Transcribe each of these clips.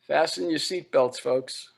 Fasten your seatbelts, folks.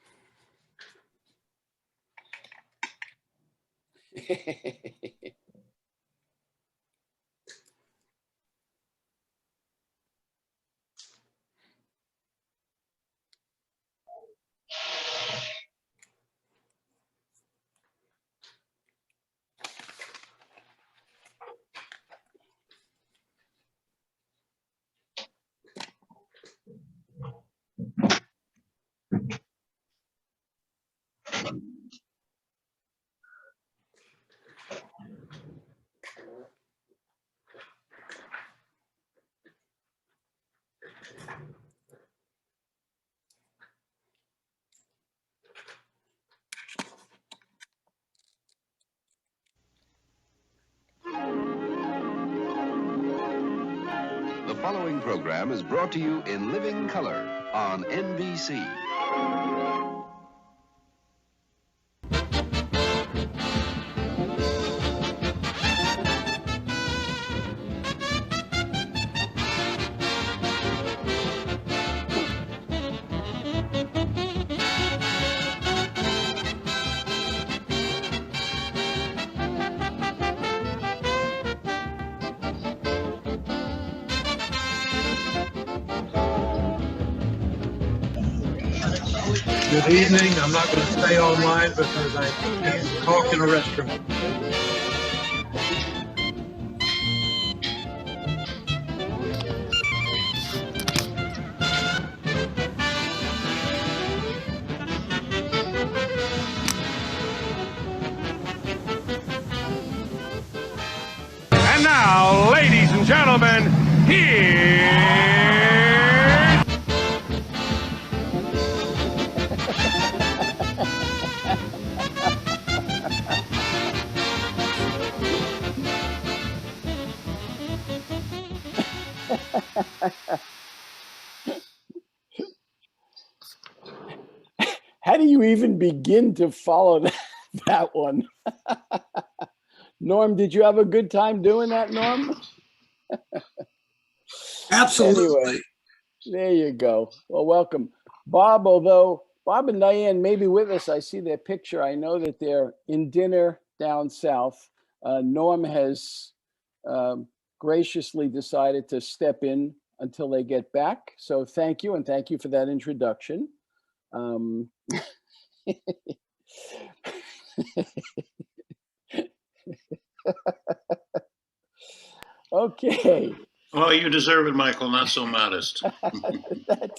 The following program is brought to you in living color on NBC. Good evening. I'm not going to stay online because I can't talk in a restroom. And now, ladies and gentlemen, here. How do you even begin to follow that one? Norm, did you have a good time doing that, Norm? Absolutely. Anyway, there you go. Well, welcome. Bob, although Bob and Diane may be with us, I see their picture. I know that they're in dinner down south. Norm has graciously decided to step in until they get back. So thank you, and thank you for that introduction. Okay. Oh, you deserve it, Michael. Not so modest. That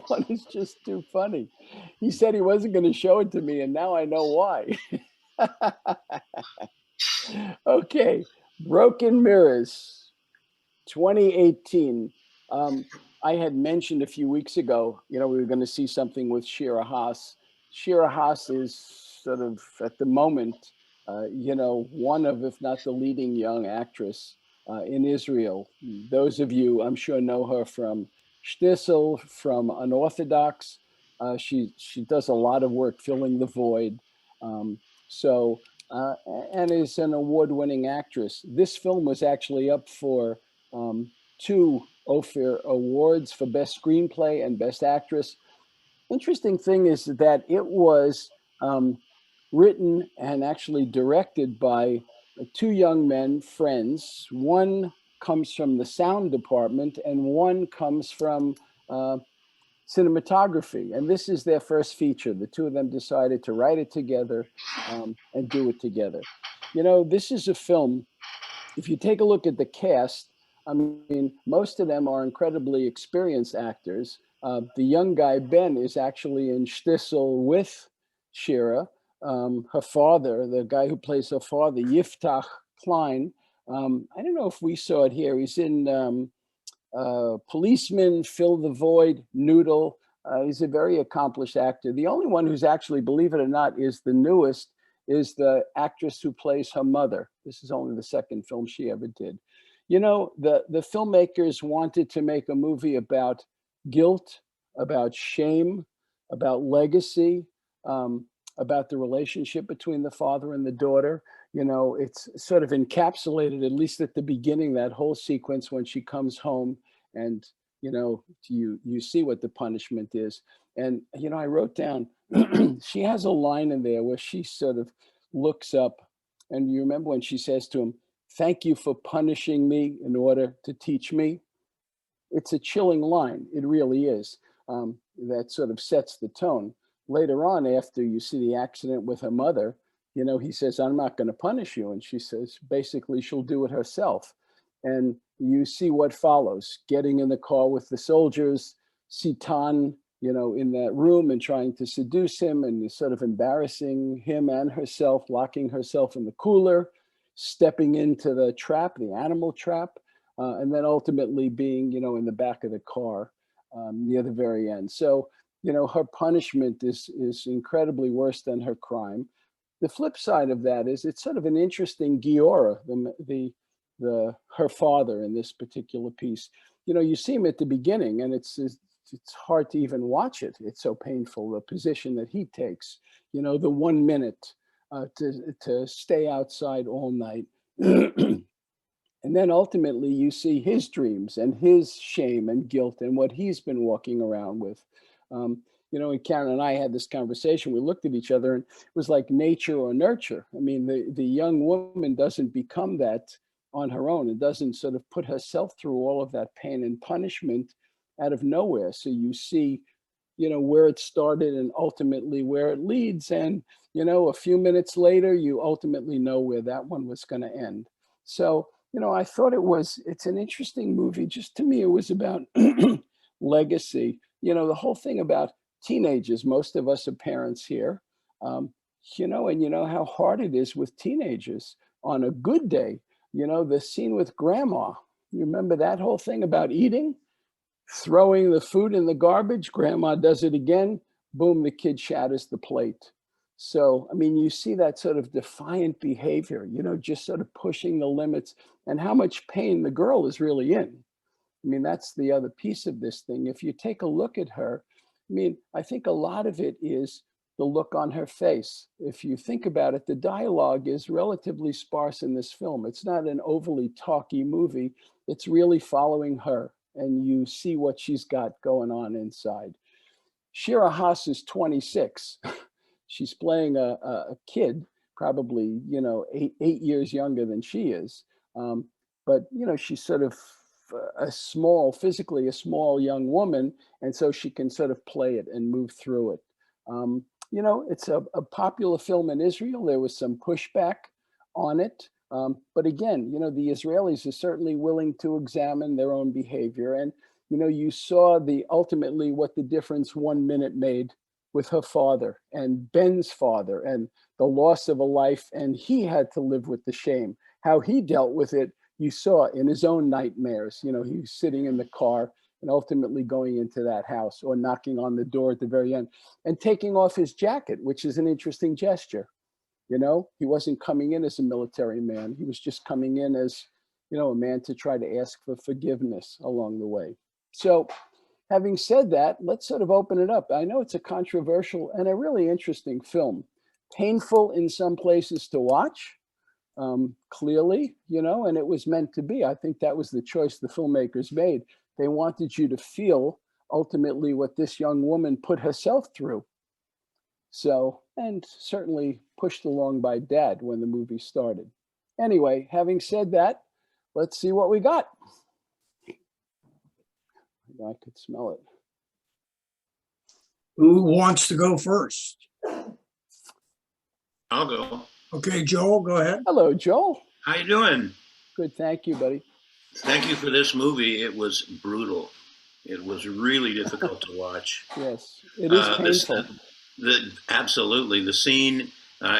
one is just too funny. He said he wasn't going to show it to me, and now I know why. Okay, Broken Mirrors, 2018. I had mentioned a few weeks ago, we were going to see something with Shira Haas. Shira Haas is sort of, at the moment, one of, if not the leading young actress in Israel. Those of you, I'm sure, know her from Shtisel, from Unorthodox. She does a lot of work filling the void. And is an award-winning actress. This film was actually up for 2 Ophir Awards for Best Screenplay and Best Actress. Interesting thing is that it was written and actually directed by 2 young men, friends. One comes from the sound department and one comes from cinematography. And this is their first feature. The 2 of them decided to write it together and do it together. This is a film, if you take a look at the cast, I mean, most of them are incredibly experienced actors. The young guy, Ben, is actually in Shtisel with Shira. Her father, the guy who plays her father, Yiftach Klein. I don't know if we saw it here. He's in Policeman, Fill the Void, Noodle. He's a very accomplished actor. The only one who's actually, believe it or not, is the newest, is the actress who plays her mother. This is only the second film she ever did. The filmmakers wanted to make a movie about guilt, about shame, about legacy, about the relationship between the father and the daughter. It's sort of encapsulated, at least at the beginning, that whole sequence when she comes home and you see what the punishment is. And, I wrote down, she has a line in there where she sort of looks up, and you remember when she says to him, "Thank you for punishing me in order to teach me." It's a chilling line. It really is. That sort of sets the tone. Later on, after you see the accident with her mother, he says, "I'm not going to punish you." And she says, basically, she'll do it herself. And you see what follows, getting in the car with the soldiers, Sitan, in that room and trying to seduce him, and sort of embarrassing him and herself, locking herself in the cooler, stepping into the trap, the animal trap, and then ultimately being, in the back of the car near the very end. So, her punishment is incredibly worse than her crime. The flip side of that is it's sort of an interesting Giora, her father in this particular piece. You see him at the beginning, and it's hard to even watch it. It's so painful, the position that he takes. The 1 minute to stay outside all night. And then ultimately you see his dreams and his shame and guilt and what he's been walking around with. And Karen and I had this conversation. We looked at each other, and it was like nature or nurture. I mean, the young woman doesn't become that on her own. It doesn't sort of put herself through all of that pain and punishment out of nowhere. So you see, where it started and ultimately where it leads. And, a few minutes later, you ultimately know where that one was going to end. So, I thought it's an interesting movie. Just to me, it was about legacy. The whole thing about teenagers. Most of us are parents here, and how hard it is with teenagers on a good day. The scene with grandma, you remember that whole thing about eating, throwing the food in the garbage, grandma does it again, boom, the kid shatters the plate. So, I mean, you see that sort of defiant behavior, just sort of pushing the limits, and how much pain the girl is really in. I mean, that's the other piece of this thing. If you take a look at her, I mean, I think a lot of it is the look on her face. If you think about it, the dialogue is relatively sparse in this film. It's not an overly talky movie. It's really following her, and you see what she's got going on inside. Shira Haas is 26. She's playing a kid, probably, 8 years younger than she is. But, she's sort of physically a small young woman. And so she can sort of play it and move through it. It's a popular film in Israel. There was some pushback on it. But again, the Israelis are certainly willing to examine their own behavior. And, you saw ultimately what the difference 1 minute made with her father and Ben's father, and the loss of a life. And he had to live with the shame. How he dealt with it, you saw in his own nightmares. He was sitting in the car and ultimately going into that house, or knocking on the door at the very end and taking off his jacket, which is an interesting gesture. He wasn't coming in as a military man. He was just coming in as, a man to try to ask for forgiveness along the way. So having said that, let's sort of open it up. I know it's a controversial and a really interesting film. Painful in some places to watch, clearly, and it was meant to be. I think that was the choice the filmmakers made. They wanted you to feel ultimately what this young woman put herself through. So, and certainly pushed along by Dad when the movie started. Anyway, having said that, let's see what we got. I could smell it. Who wants to go first? I'll go. Okay, Joel, go ahead. Hello, Joel. How you doing? Good, thank you, buddy. Thank you for this movie. It was brutal. It was really difficult to watch. Yes, it is painful. Absolutely. The scene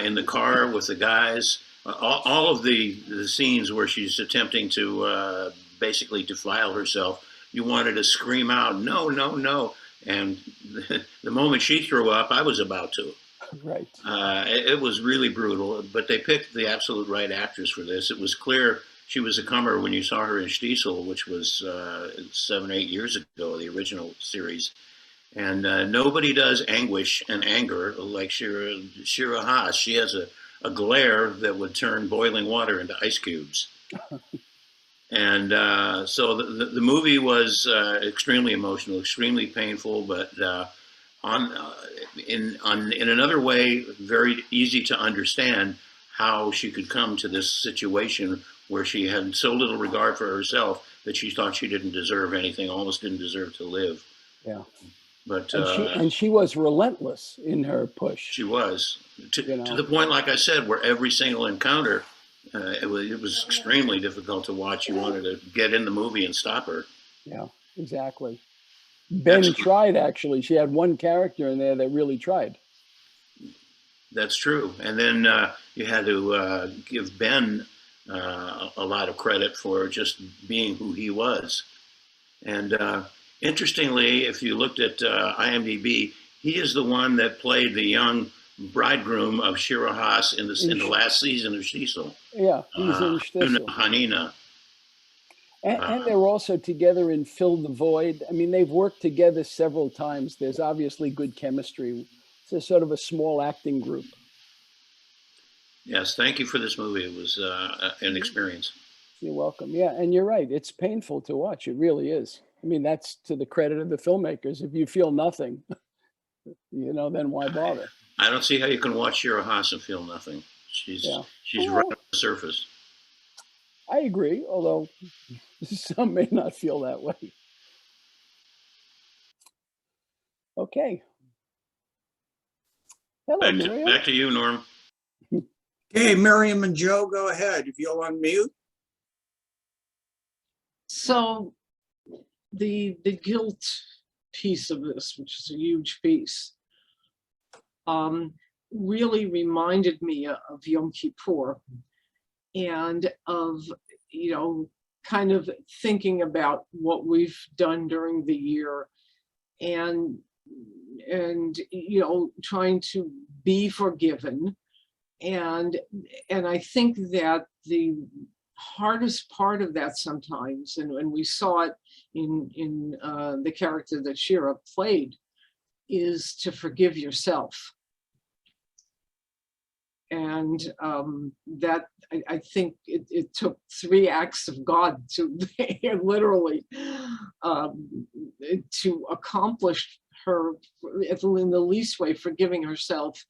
in the car with the guys, all of the scenes where she's attempting to basically defile herself, you wanted to scream out, no, no, no. And the moment she threw up, I was about to. Right. It was really brutal, but they picked the absolute right actress for this. It was clear she was a comer when you saw her in Stiesel, which was 7 or 8 years ago, the original series. And nobody does anguish and anger like Shira Haas. She has a glare that would turn boiling water into ice cubes. And so the movie was extremely emotional, extremely painful, but on in another way, very easy to understand how she could come to this situation where she had so little regard for herself that she thought she didn't deserve anything, almost didn't deserve to live. Yeah. But And she was relentless in her push. she was You know. to the point, like I said, where every single encounter, it was extremely difficult to watch. You wanted to get in the movie and stop her. Yeah, exactly. Ben Absolutely. tried, actually. She had one character in there that really tried. That's true. And then you had to give Ben a lot of credit for just being who he was. And interestingly, if you looked at IMDb, he is the one that played the young bridegroom of Shira Haas in the last season of Cecil. Yeah, he's in Shtisel. Hanina. And they're also together in Fill the Void. I mean, they've worked together several times. There's obviously good chemistry. It's a sort of a small acting group. Yes, thank you for this movie. It was an experience. You're welcome. Yeah, and you're right. It's painful to watch. It really is. I mean, that's to the credit of the filmmakers. If you feel nothing, then why bother? I don't see how you can watch Shira Haas and feel nothing. She's right on the surface. I agree, although some may not feel that way. Okay. Hello, Miriam. Back to you, Norm. Okay, Miriam and Joe, go ahead. If you'll unmute. So the guilt piece of this, which is a huge piece, really reminded me of Yom Kippur and of, kind of thinking about what we've done during the year and trying to be forgiven. And I think that the hardest part of that sometimes, and we saw it in the character that Shira played, is to forgive yourself. And that I think it took 3 acts of God to literally to accomplish her, in the least way, forgiving herself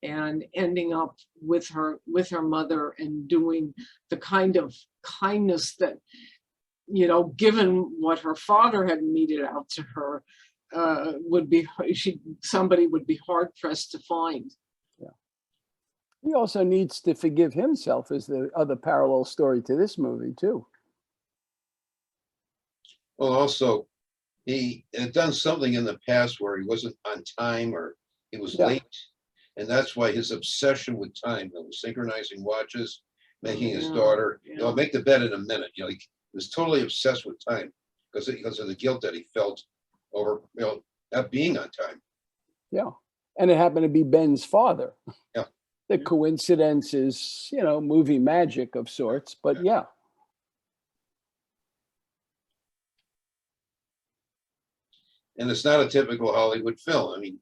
and ending up with her mother and doing the kind of kindness that, given what her father had meted out to her, somebody would be hard pressed to find. Yeah. He also needs to forgive himself, is the other parallel story to this movie too. Well, also, he had done something in the past where he wasn't on time or he was late. And that's why his obsession with time, synchronizing watches, making his daughter, make the bed in a minute. He was totally obsessed with time because of the guilt that he felt over, not being on time. Yeah. And it happened to be Ben's father. Yeah. The coincidence is, movie magic of sorts, but yeah. And it's not a typical Hollywood film. I mean,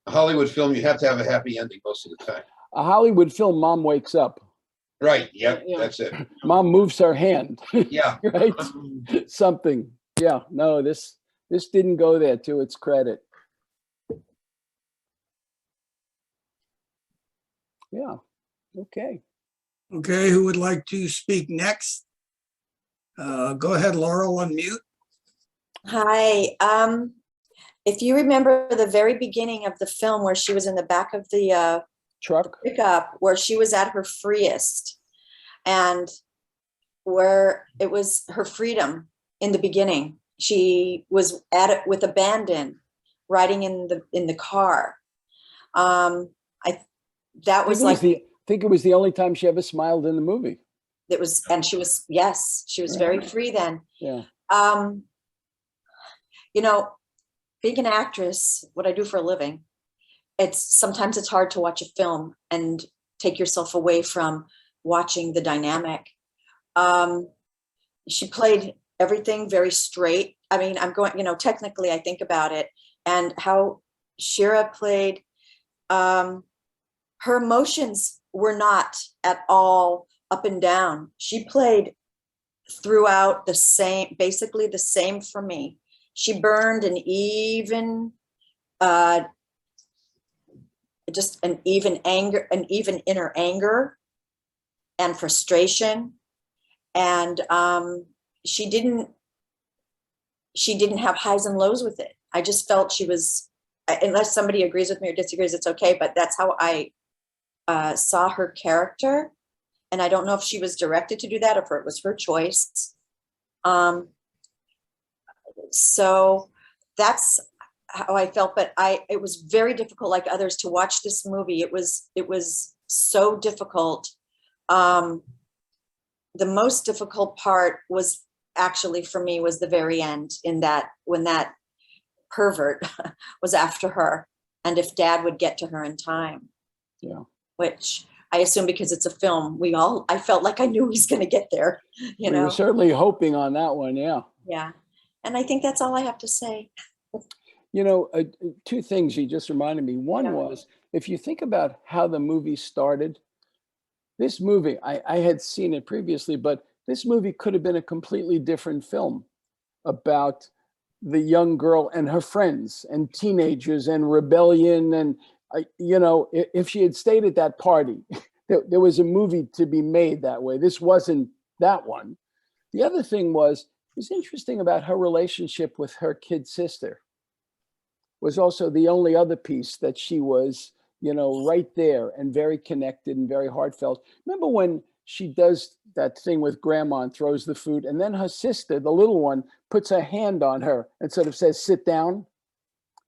a Hollywood film, you have to have a happy ending most of the time. A Hollywood film, mom wakes up. Right. Yep. Yeah. That's it. Mom moves her hand. Yeah. Right. Something. Yeah. No, this didn't go there, to its credit. Yeah. Okay. Okay, who would like to speak next? Go ahead, Laurel, unmute. Hi. If you remember the very beginning of the film where she was in the back of the truck pickup, where she was at her freest and where it was her freedom in the beginning, she was at it with abandon, riding in the car. I think it was the only time she ever smiled in the movie. It was, and she was very free then. Yeah. Being an actress, what I do for a living, sometimes it's hard to watch a film and take yourself away from watching the dynamic. She played everything very straight. I mean, technically I think about it and how Shira played, her emotions were not at all up and down. She played throughout the same, basically the same for me. She burned an even, just an even anger, an even inner anger and frustration. And she didn't have highs and lows with it. I just felt she was, unless somebody agrees with me or disagrees, it's okay, but that's how I saw her character. And I don't know if she was directed to do that or if it was her choice. So that's how I felt, but it was very difficult, like others, to watch this movie. It was so difficult. The most difficult part was actually for me was the very end, in that when that pervert was after her, and if Dad would get to her in time. Yeah. Which I assume, because it's a film, I felt like I knew he's going to get there, you We know? were certainly hoping on that one. Yeah. Yeah. And I think that's all I have to say. You know, two things you just reminded me. One Yeah. was, if you think about how the movie started, this movie, I had seen it previously, but this movie could have been a completely different film about the young girl and her friends and teenagers and rebellion. And, you know, if she had stayed at that party, there was a movie to be made that way. This wasn't that one. The other thing was, it was interesting about her relationship with her kid sister. Was also the only other piece that she was, you know, right there and very connected and very heartfelt. Remember when she does that thing with grandma and throws the food, and then her sister, the little one, puts her hand on her and sort of says, sit down.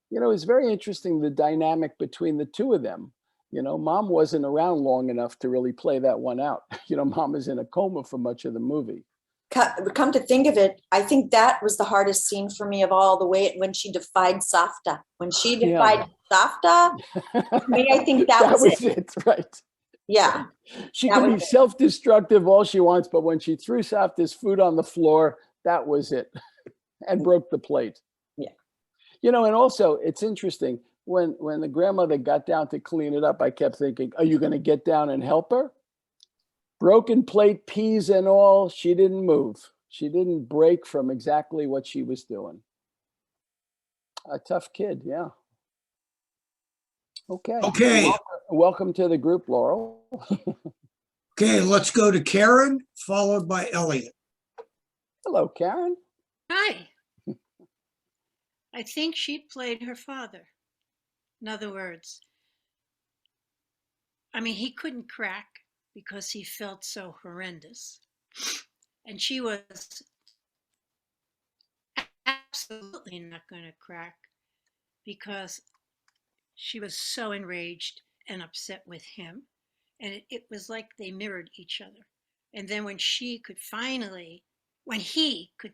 You know, it's very interesting, the dynamic between the two of them. You know, Mom wasn't around long enough to really play that one out. You know, Mom is in a coma for much of the movie. Come to think of it, I think that was the hardest scene for me of all, the way when she defied Safta. When she defied Safta, to me, I think that was it. Right. Yeah. She That can be was it. self-destructive all she wants, but when she threw Safta's food on the floor, that was it. And broke the plate. Yeah. You know, and also it's interesting, when the grandmother got down to clean it up, I kept thinking, are you going to get down and help her? Broken plate, peas and all, she didn't move. She didn't break from exactly what she was doing. A tough kid, yeah. Okay. Okay. Welcome to the group, Laurel. Okay, let's go to Karen, followed by Elliot. Hello, Karen. Hi. I think she played her father. In other words, I mean, he couldn't crack because he felt so horrendous. And she was absolutely not going to crack because she was so enraged and upset with him. And it was like they mirrored each other. And then when he could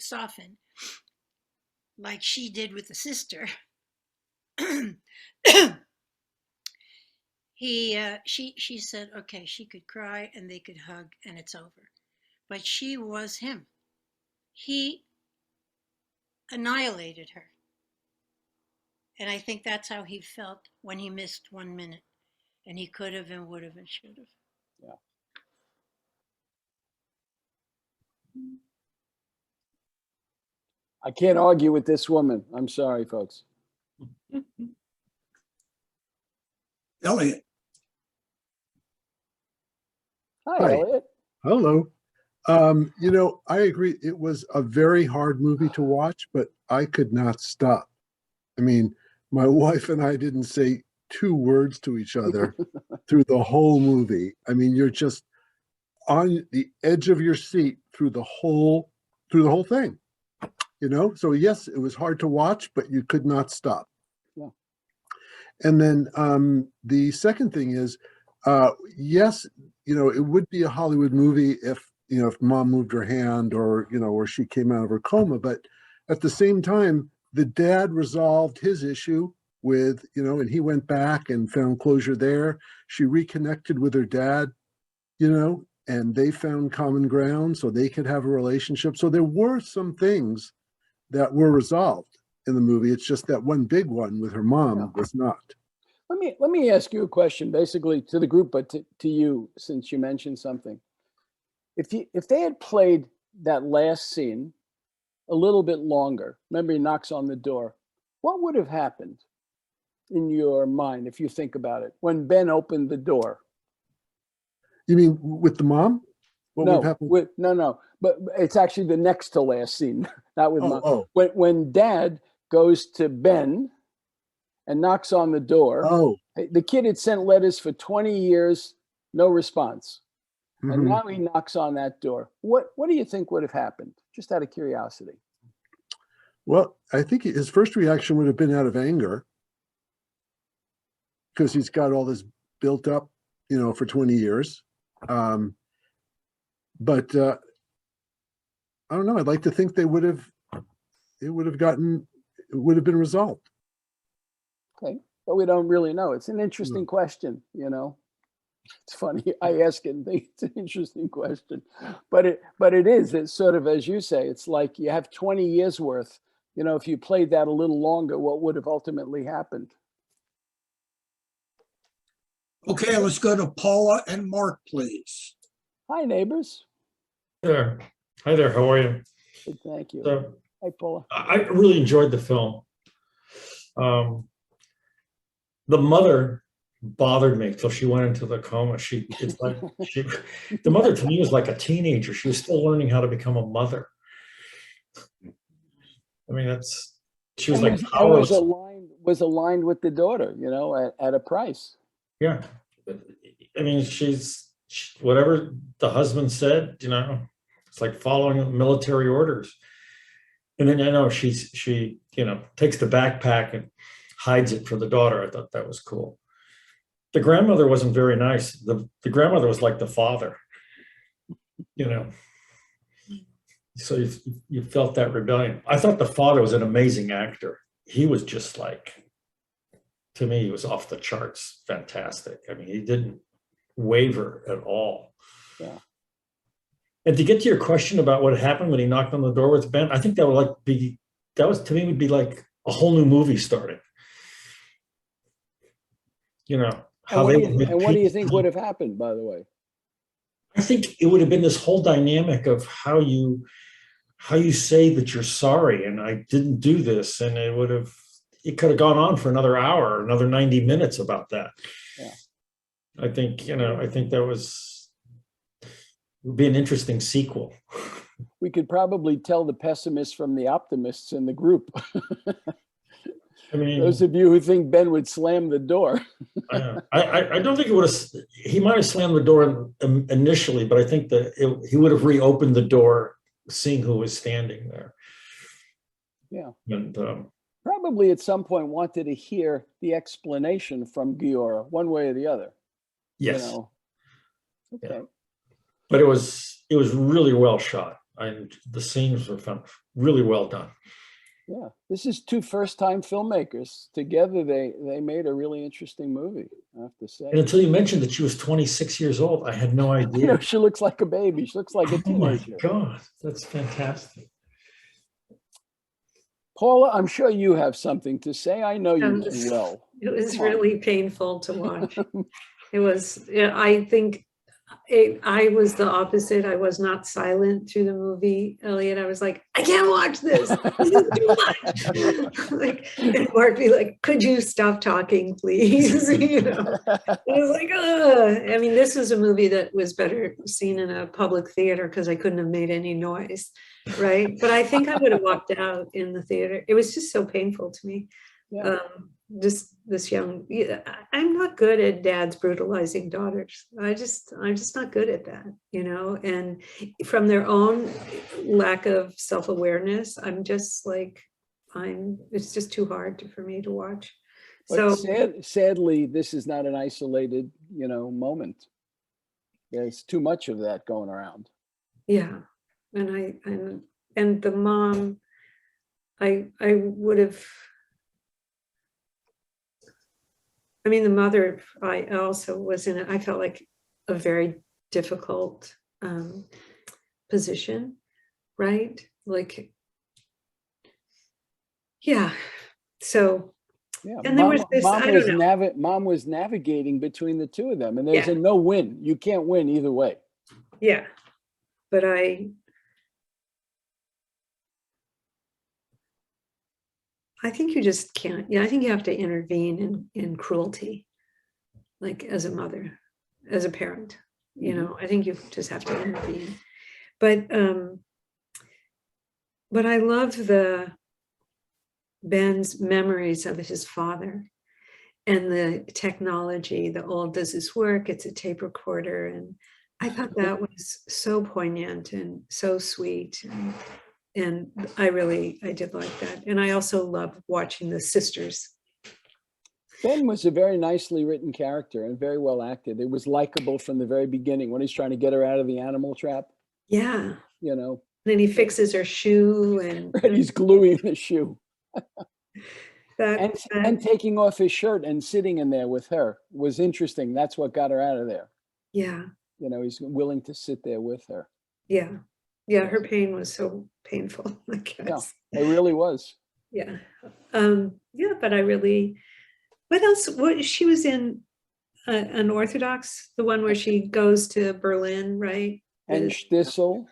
soften, like she did with the sister, she said, okay, she could cry and they could hug and it's over. But she was him. He annihilated her. And I think that's how he felt when he missed 1 minute. And he could have and would have and should have. Yeah. I can't argue with this woman. I'm sorry, folks. Elliot. Hi, Elliot. Hello. You know, I agree. It was a very hard movie to watch, but I could not stop. I mean, my wife and I didn't say 2 words to each other through the whole movie. I mean, you're just on the edge of your seat through the whole thing. You know, so yes, it was hard to watch, but you could not stop. Yeah. And then the second thing is, yes, you know, it would be a Hollywood movie if Mom moved her hand or, you know, or she came out of her coma. But at the same time, the dad resolved his issue with, you know, and he went back and found closure there. She reconnected with her dad, you know, and they found common ground so they could have a relationship. So there were some things that were resolved in the movie. It's just that one big one with her mom was not. Let me ask you a question, basically to the group, but to you, since you mentioned something. If they had played that last scene a little bit longer, remember he knocks on the door, what would have happened in your mind if you think about it when Ben opened the door? You mean with the mom? What would No, have happened? no, but it's actually the next to last scene, not with Mom. Oh. When Dad goes to Ben and knocks on the door, Oh. the kid had sent letters for 20 years, no response. And Mhm. now he knocks on that door. What do you think would have happened? Just out of curiosity. Well, I think his first reaction would have been out of anger because he's got all this built up, for 20 years. But I don't know. I'd like to think it would have been resolved. Okay, but we don't really know. It's an interesting question, It's funny. I ask it and think it's an interesting question, but it is. It's sort of, as you say, it's like you have 20 years worth. If you played that a little longer, what would have ultimately happened? Okay, let's go to Paula and Mark, please. Hi, neighbors. There. Hi there. How are you? Good, thank you. So Hi, Paula. I really enjoyed the film. The mother bothered me till she went into the coma. The mother to me was like a teenager. She was still learning how to become a mother. I mean, she was like powerless. Was aligned with the daughter, at a price. Yeah. I mean, whatever the husband said, it's like following military orders. And then she takes the backpack and hides it for the daughter. I thought that was cool. The grandmother wasn't very nice. The grandmother was like the father, So you felt that rebellion. I thought the father was an amazing actor. He was just to me, he was off the charts, fantastic. I mean, he didn't waver at all. Yeah. And to get to your question about what happened when he knocked on the door with Ben, I think that would to me would be like a whole new movie starting. What do you think would have happened, by the way? I think it would have been this whole dynamic of how you say that you're sorry and I didn't do this, and it could have gone on for another hour, another 90 minutes about that. Yeah. I think that would be an interesting sequel. We could probably tell the pessimists from the optimists in the group. I mean, those of you who think Ben would slam the door. I don't think it would have. He might have slammed the door initially, but I think that he would have reopened the door, seeing who was standing there. Yeah. And probably at some point wanted to hear the explanation from Giora, one way or the other. Yes. Okay. Yeah. But it was really well shot. The scenes were really well done. Yeah, this is two first-time filmmakers together. They made a really interesting movie, I have to say. And until you mentioned that she was 26 years old, I had no idea. She looks like a baby. She looks like a teenager. Oh my God, that's fantastic. Paula, I'm sure you have something to say. I know you do well. It was really painful to watch. It was, I think I was the opposite. I was not silent through the movie, Elliot. I was like, I can't watch this. This is too much. And Mark be like, could you stop talking, please? I was like, ugh. I mean, this was a movie that was better seen in a public theater because I couldn't have made any noise, right? But I think I would have walked out in the theater. It was just so painful to me. Yeah. Just this young, I'm not good at dads brutalizing daughters. I'm just not good at that, and from their own lack of self-awareness, I'm just like, it's just too hard for me to watch. But sadly, this is not an isolated, moment. There's too much of that going around. Yeah. And the mom, I would have, the mother, I also was in I felt like a very difficult position, right? Like, yeah. So, yeah, and there was this, mom was navigating between the two of them, and there's a no win. You can't win either way. Yeah. But I think you just can't. Yeah, I think you have to intervene in cruelty, like as a mother, as a parent. You know, I think you just have to intervene. But I love Ben's memories of his father and the technology. The old, does this work? It's a tape recorder, and I thought that was so poignant and so sweet. And I did like that. And I also love watching the sisters. Ben was a very nicely written character and very well acted. It was likable from the very beginning when he's trying to get her out of the animal trap. Yeah. You know. Then he fixes her shoe and he's gluing the shoe. that, and taking off his shirt and sitting in there with her was interesting. That's what got her out of there. Yeah. You know, he's willing to sit there with her. Yeah. Yeah, her pain was so painful, I guess. Yeah, it really was. Yeah. Yeah, but what else? She was in Unorthodox, the one where she goes to Berlin, right? And Stissel.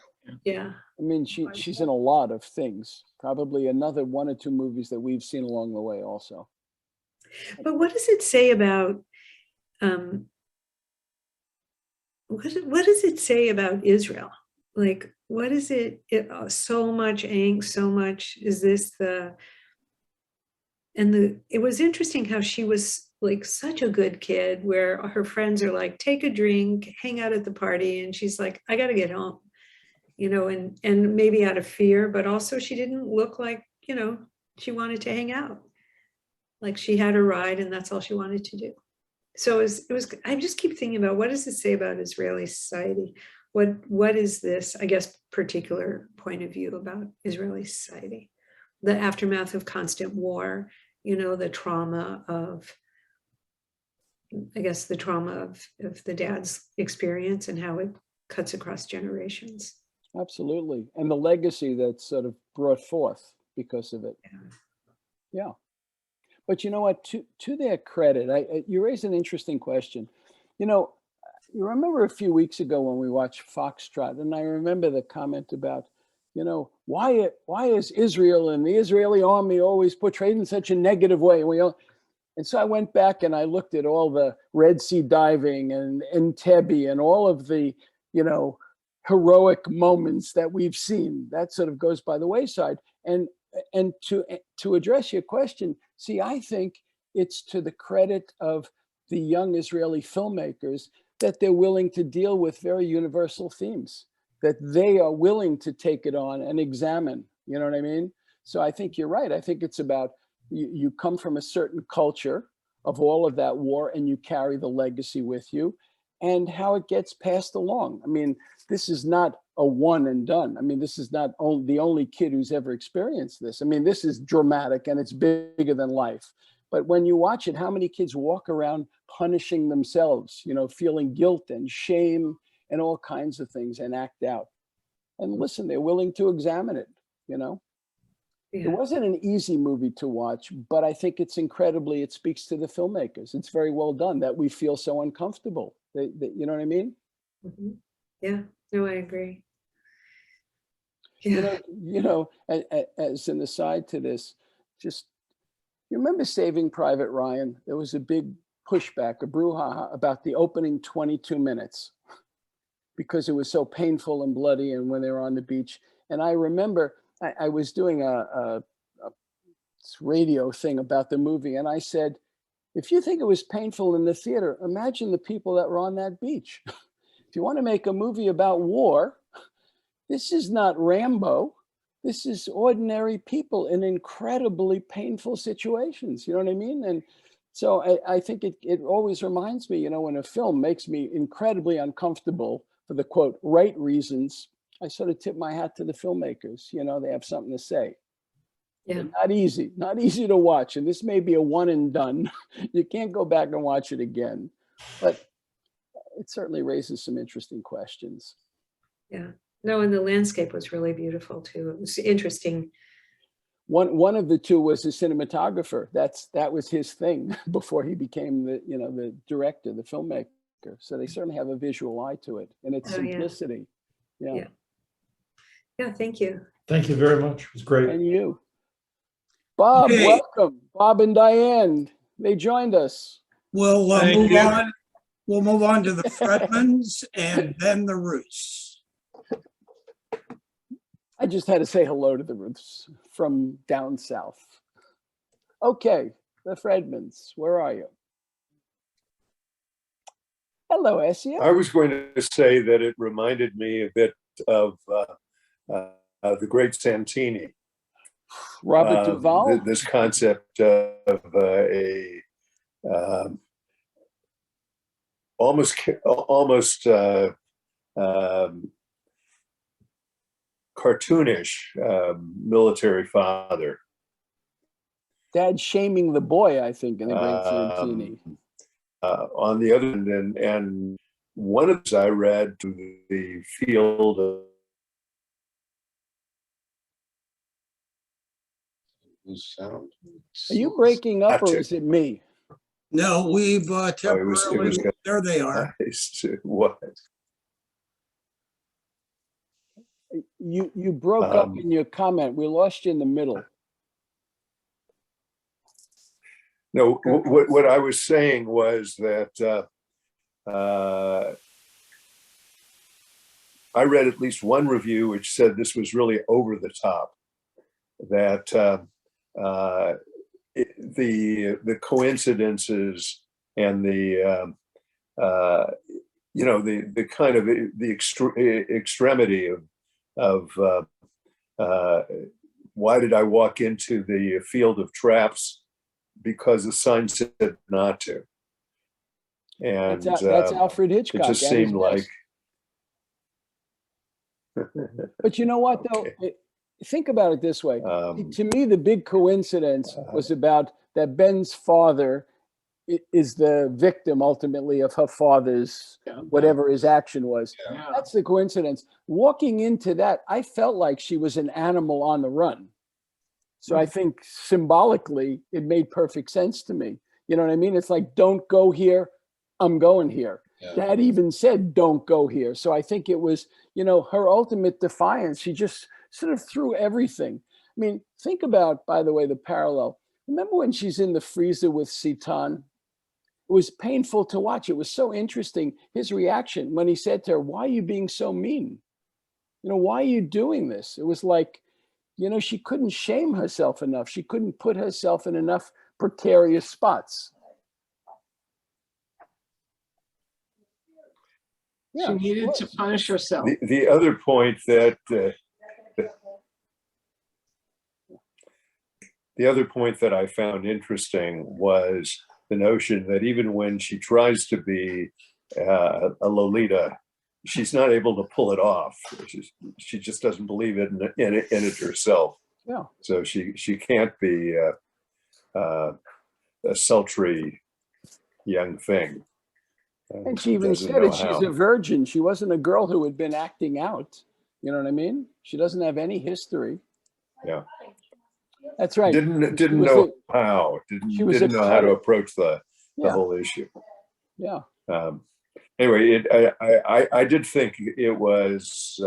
Yeah. I mean, she's in a lot of things. Probably another 1 or 2 movies that we've seen along the way also. But what does it say about what does it say about Israel? Like, what is it? So much angst, so much. Is this it was interesting how she was like such a good kid, where her friends are like, take a drink, hang out at the party, and she's like, I got to get home, you know, and maybe out of fear, but also she didn't look like, you know, she wanted to hang out. Like she had a ride and that's all she wanted to do. So it was, I just keep thinking about, what does it say about Israeli society? What is this, I guess, particular point of view about Israeli society? The aftermath of constant war, you know, the trauma of, I guess, the trauma of the dad's experience and how it cuts across generations. Absolutely. And the legacy that's sort of brought forth because of it. Yeah. But you know what, to their credit, you raised an interesting question. You know, you remember a few weeks ago when we watched Foxtrot, and I remember the comment about, you know, why is Israel and the Israeli army always portrayed in such a negative way? And so I went back and I looked at all the Red Sea diving and Entebbe and all of the, you know, heroic moments that we've seen. That sort of goes by the wayside. And to address your question, see, I think it's to the credit of the young Israeli filmmakers that they're willing to deal with very universal themes, that they are willing to take it on and examine, you know what I mean? So I think you're right. I think it's about, you come from a certain culture of all of that war and you carry the legacy with you and how it gets passed along. I mean, this is not a one and done. I mean, this is not the only kid who's ever experienced this. I mean, this is dramatic and it's bigger than life. But when you watch it, how many kids walk around punishing themselves, you know, feeling guilt and shame and all kinds of things and act out. And listen, they're willing to examine it, you know. Yeah. It wasn't an easy movie to watch, but I think it's it speaks to the filmmakers. It's very well done that we feel so uncomfortable. You know what I mean? Mm-hmm. Yeah, no, I agree. Yeah. You know, as an aside to this, just, you remember Saving Private Ryan? There was a big pushback, a brouhaha about the opening 22 minutes because it was so painful and bloody and when they were on the beach. And I remember I was doing a radio thing about the movie and I said, if you think it was painful in the theater, imagine the people that were on that beach. If you want to make a movie about war, this is not Rambo. This is ordinary people in incredibly painful situations. You know what I mean? And so I think it always reminds me, you know, when a film makes me incredibly uncomfortable for the quote, right reasons, I sort of tip my hat to the filmmakers. You know, they have something to say. Yeah. Not easy to watch. And this may be a one and done. You can't go back and watch it again. But it certainly raises some interesting questions. Yeah. No, and the landscape was really beautiful too. It was interesting. One of the two was a cinematographer. That was his thing before he became the director, the filmmaker. So they certainly have a visual eye to it and its simplicity. Yeah. Yeah. Yeah. Thank you. Thank you very much. It was great. And you. Bob, Okay. welcome. Bob and Diane, they joined us. We'll Thank move you. on. We'll move on to the Fredmans and then the Roots. I just had to say hello to the Ruths from down south. Okay, the Fredmans, where are you? Hello, Essia. I was going to say that it reminded me a bit of the great Santini. Robert Duvall. This concept of almost cartoonish military father. Dad shaming the boy, I think, in the great Santini. On the other hand, and one of those I read to the field of Whose sound? Are you breaking up or Gotcha. is it me? No, we've it temporarily, was good. there they are. What? You broke up in your comment. We lost you in the middle. No, what I was saying was that I read at least one review which said this was really over the top, that the coincidences and the the kind of the extremity of why did I walk into the field of traps because the sign said not to, and That's Alfred Hitchcock. it just at his seemed best. like. But you know what, though? Okay. Think about it this way. To me, the big coincidence was about that Ben's father is the victim ultimately of her father's whatever his action was. Yeah. That's the coincidence. Walking into that, I felt like she was an animal on the run. So I think symbolically, it made perfect sense to me. You know what I mean? It's like, don't go here, I'm going here. Yeah. Dad even said, don't go here. So I think it was, her ultimate defiance. She just sort of threw everything. I mean, think about, by the way, the parallel. Remember when she's in the freezer with Citan? It was painful to watch. It was so interesting, his reaction when he said to her, why are you being so mean? Why are you doing this? It was like, she couldn't shame herself enough. She couldn't put herself in enough precarious spots. She needed to punish herself. The other point that I found interesting was the notion that even when she tries to be a Lolita, she's not able to pull it off. She just doesn't believe in it herself. Yeah. So she can't be a sultry young thing. And she even doesn't said know it. She's how. a virgin. She wasn't a girl who had been acting out. You know what I mean? She doesn't have any history. Yeah. That's right. Didn't She was know how. she was Didn't a know how to credit. approach the Yeah. whole issue. Yeah. Anyway, I did think it was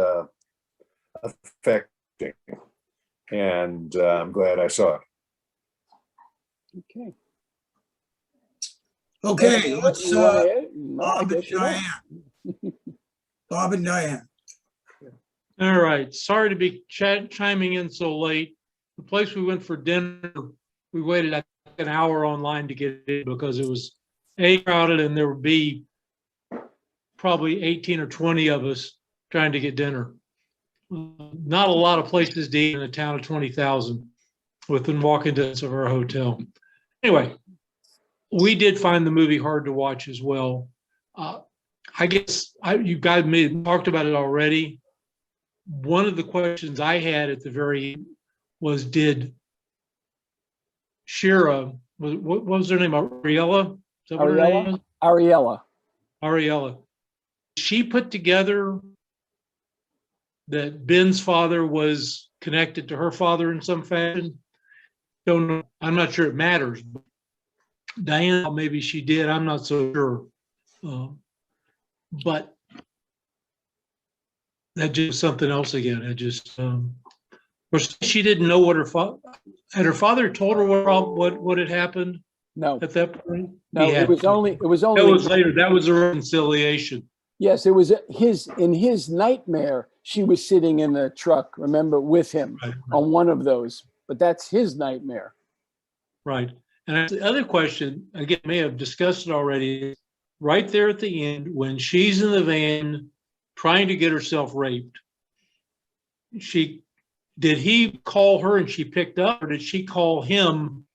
affecting, and I'm glad I saw it. Okay. Okay, let's, You wanna add? No, I Bob and guess you don't. Diane. Bob and Diane. All right, sorry to be chiming in so late. The place we went for dinner, we waited like an hour online to get in because it was A, crowded, and there would be probably 18 or 20 of us trying to get dinner. Not a lot of places to eat in a town of 20,000 within walking distance of our hotel. Anyway, we did find the movie hard to watch as well. I guess you guys may have talked about it already. One of the questions I had at the very end was, did Shira, what was her name? Ariella? Is that what her name is? Ariella. Ariella. She put together that Ben's father was connected to her father in some fashion. Don't know. I'm not sure it matters. Diane, maybe she did. I'm not so sure. But that just something else again. It just, she didn't know what her father, had her father told her what had happened No, at that point? no, He it had. was only, That was later. That was a reconciliation. yes, it was in his nightmare, she was sitting in the truck, remember, with him Right, on one of those, but that's his nightmare. right. And the other question, again, may have discussed it already, right there at the end, when she's in the van trying to get herself raped, did he call her and she picked up, or did she call him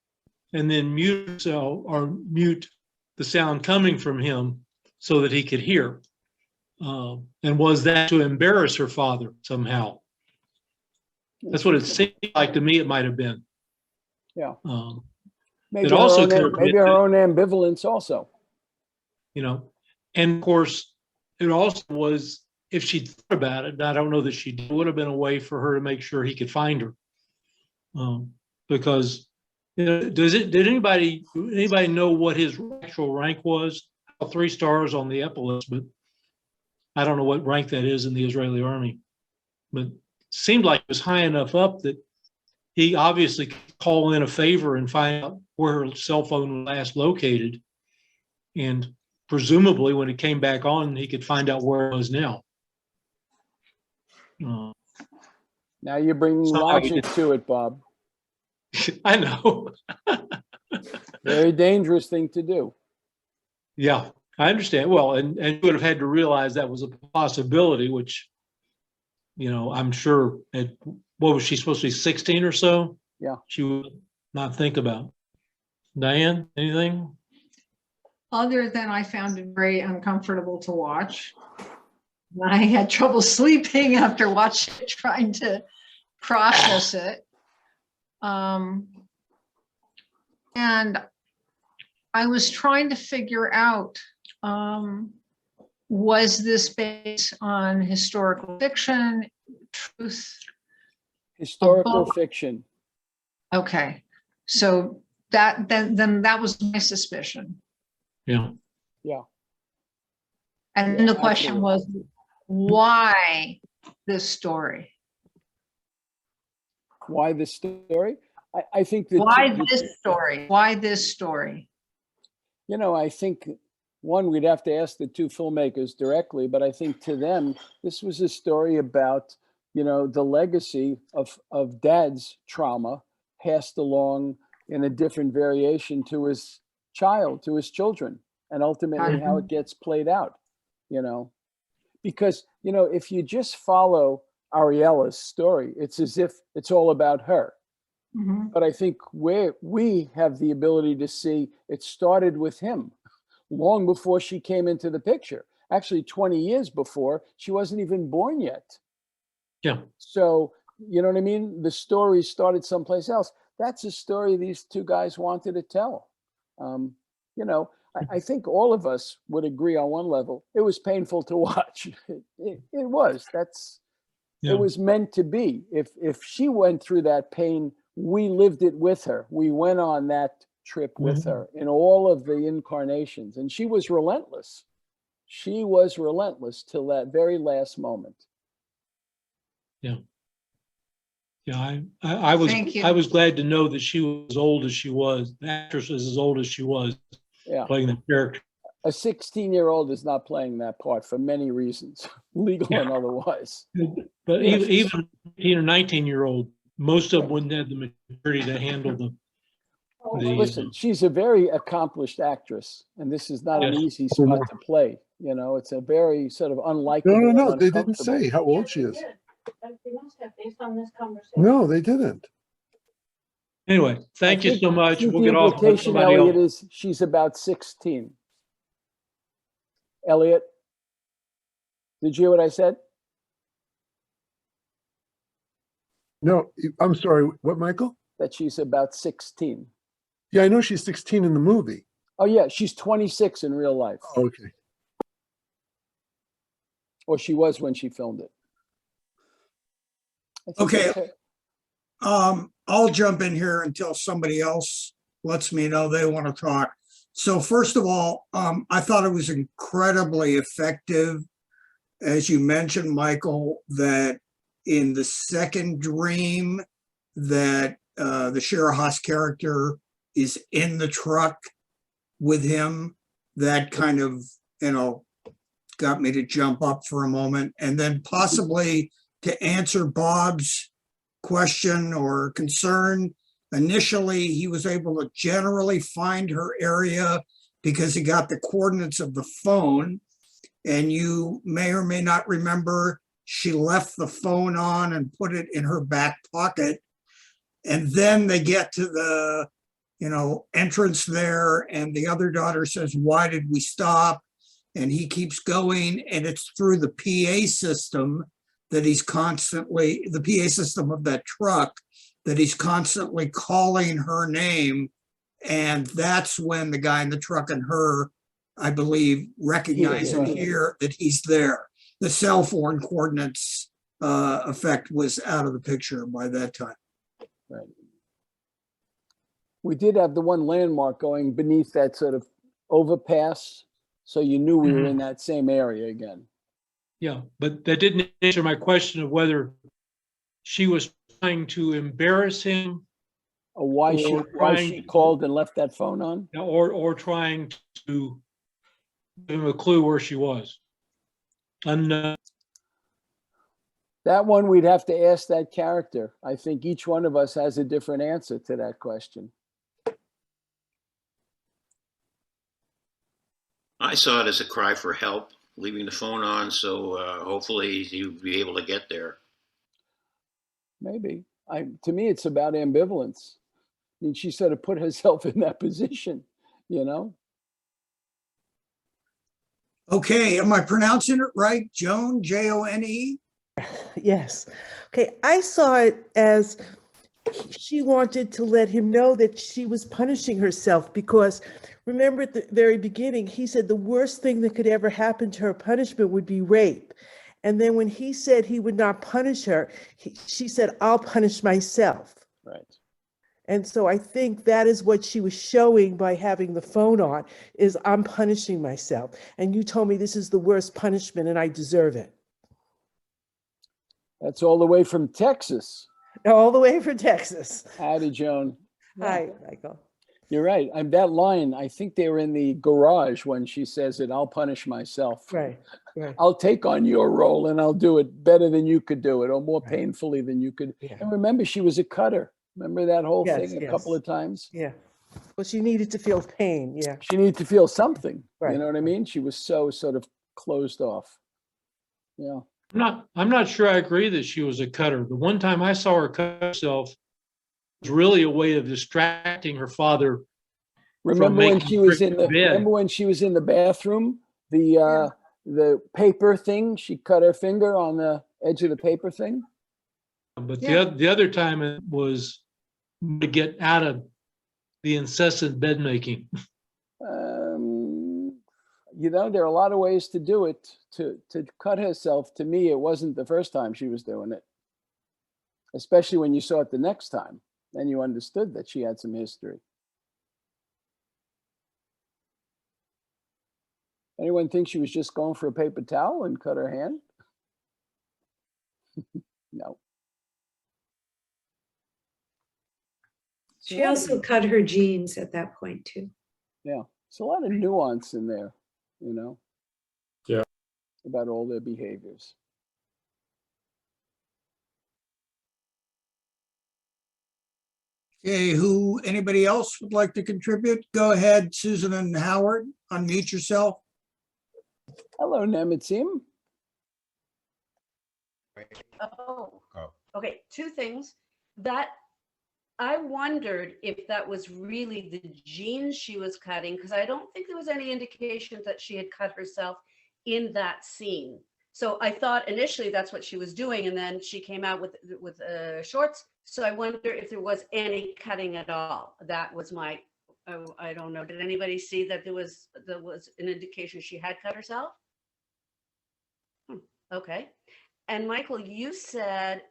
and then mute herself or mute the sound coming from him so that he could hear? And was that to embarrass her father somehow? That's what it seemed like to me. It might have been. Yeah. It Maybe also her could own, have maybe been, her own ambivalence also. you know, and of course, it also was, if she thought about it, I don't know that she would have been a way for her to make sure he could find her. Because, you know, did anybody know what his actual rank was? 3 stars on the epaulettes, but I don't know what rank that is in the Israeli army. But it seemed like it was high enough up that he obviously could call in a favor and find out where her cell phone was last located. And presumably when it came back on, he could find out where it was now. Now you're bringing logic to it, Bob. I know. Very dangerous thing to do. Yeah, I understand. Well, and you would have had to realize that was a possibility, which, you know, I'm sure what was she supposed to be, 16 or so? Yeah. She would not think about. Diane, anything? Other than I found it very uncomfortable to watch. I had trouble sleeping after watching it, trying to process it. And I was trying to figure out, was this based on historical fiction, truth? Historical fiction. Okay, so then that was my suspicion. Yeah. Yeah. And then the question was, why this story? Why this story? I think that. Why this story? Why this story? You know, I think one, we'd have to ask the two filmmakers directly, but I think to them, this was a story about, you know, the legacy of Dad's trauma passed along in a different variation to his child, to his children, and ultimately how it gets played out, you know. Because, you know, if you just follow Ariella's story, it's as if it's all about her. Mm-hmm. But I think we have the ability to see it started with him long before she came into the picture. Actually, 20 years before, she wasn't even born yet. Yeah. So, you know what I mean? The story started someplace else. That's a story these two guys wanted to tell. You know, I think all of us would agree on one level. It was painful to watch. It was. It was meant to be. If she went through that pain, we lived it with her. We went on that trip with her in all of the incarnations, and she was relentless. She was relentless till that very last moment. Yeah. Yeah, I was Thank you. I was glad to know that she was as old as she was. The actress is as old as she was, playing the character. A 16-year-old is not playing that part for many reasons, legal and otherwise. But even 18 or 19-year-old, most of them wouldn't have the maturity to handle the Listen, she's a very accomplished actress, and this is not an easy spot to play. You know, it's a very sort of unlikable. No, they didn't say how old she is. No, they didn't. Anyway, thank you so much. We'll get off. The implication, Elliot, is she's about 16. Elliot, did you hear what I said? No, I'm sorry. What, Michael? That she's about 16. Yeah, I know she's 16 in the movie. Oh, yeah, she's 26 in real life. Oh, okay. Or she was when she filmed it. Okay. I'll jump in here until somebody else lets me know they want to talk. So first of all, I thought it was incredibly effective, as you mentioned, Michael, that in the second dream that the Shira Haas character is in the truck with him. That kind of, got me to jump up for a moment. And then possibly to answer Bob's question or concern, initially he was able to generally find her area because he got the coordinates of the phone. And you may or may not remember, she left the phone on and put it in her back pocket. And then they get to the, entrance there, and the other daughter says, "Why did we stop?" And he keeps going, and it's through the PA system that he's constantly, the PA system of that truck, that he's constantly calling her name. And that's when the guy in the truck and her, I believe, recognize and hear that he's there. The cell phone coordinates effect was out of the picture by that time. Right. We did have the one landmark going beneath that sort of overpass, so you knew we were in that same area again. Yeah, but that didn't answer my question of whether she was trying to embarrass him Or why she called and left that phone on? or trying to give him a clue where she was. That one we'd have to ask that character. I think each one of us has a different answer to that question. I saw it as a cry for help, leaving the phone on, so hopefully you'll be able to get there. Maybe. To me, it's about ambivalence. I mean, she sort of put herself in that position, Okay, am I pronouncing it right? Joan, Jone? Yes. Okay, I saw it as she wanted to let him know that she was punishing herself, because remember at the very beginning, he said the worst thing that could ever happen to her punishment would be rape. And then when he said he would not punish her, she said, "I'll punish myself." Right. And so I think that is what she was showing by having the phone on, is I'm punishing myself. And you told me this is the worst punishment and I deserve it. That's all the way from Texas. All the way from Texas. Howdy, Joan. Hi, Michael. You're right. That line, I think they were in the garage when she says it, "I'll punish myself." Right. I'll take on your role and I'll do it better than you could do it, or more painfully than you could. Yeah. And remember, she was a cutter. Remember that whole thing a couple of times? Yeah. Well, she needed to feel pain. Yeah. She needed to feel something. Right. You know what I mean? She was so sort of closed off. Yeah. I'm not sure I agree that she was a cutter. The one time I saw her cut herself was really a way of distracting her father. Remember when she was in the bathroom, the paper thing, she cut her finger on the edge of the paper thing? But the other time it was to get out of the incessant bed making. There are a lot of ways to do it. To cut herself, to me, it wasn't the first time she was doing it. Especially when you saw it the next time. Then you understood that she had some history. Anyone think she was just going for a paper towel and cut her hand? No. She also cut her jeans at that point too. Yeah, it's a lot of nuance in there, Yeah. about all their behaviors. Okay, anybody else would like to contribute? Go ahead, Susan and Howard, unmute yourself. Hello, Nemetzim. Oh, okay. Two things. That I wondered if that was really the jeans she was cutting, because I don't think there was any indication that she had cut herself in that scene. So I thought initially that's what she was doing, and then she came out with shorts. So I wonder if there was any cutting at all. That was my. I don't know. Did anybody see that there was an indication she had cut herself? Okay. And Michael, you said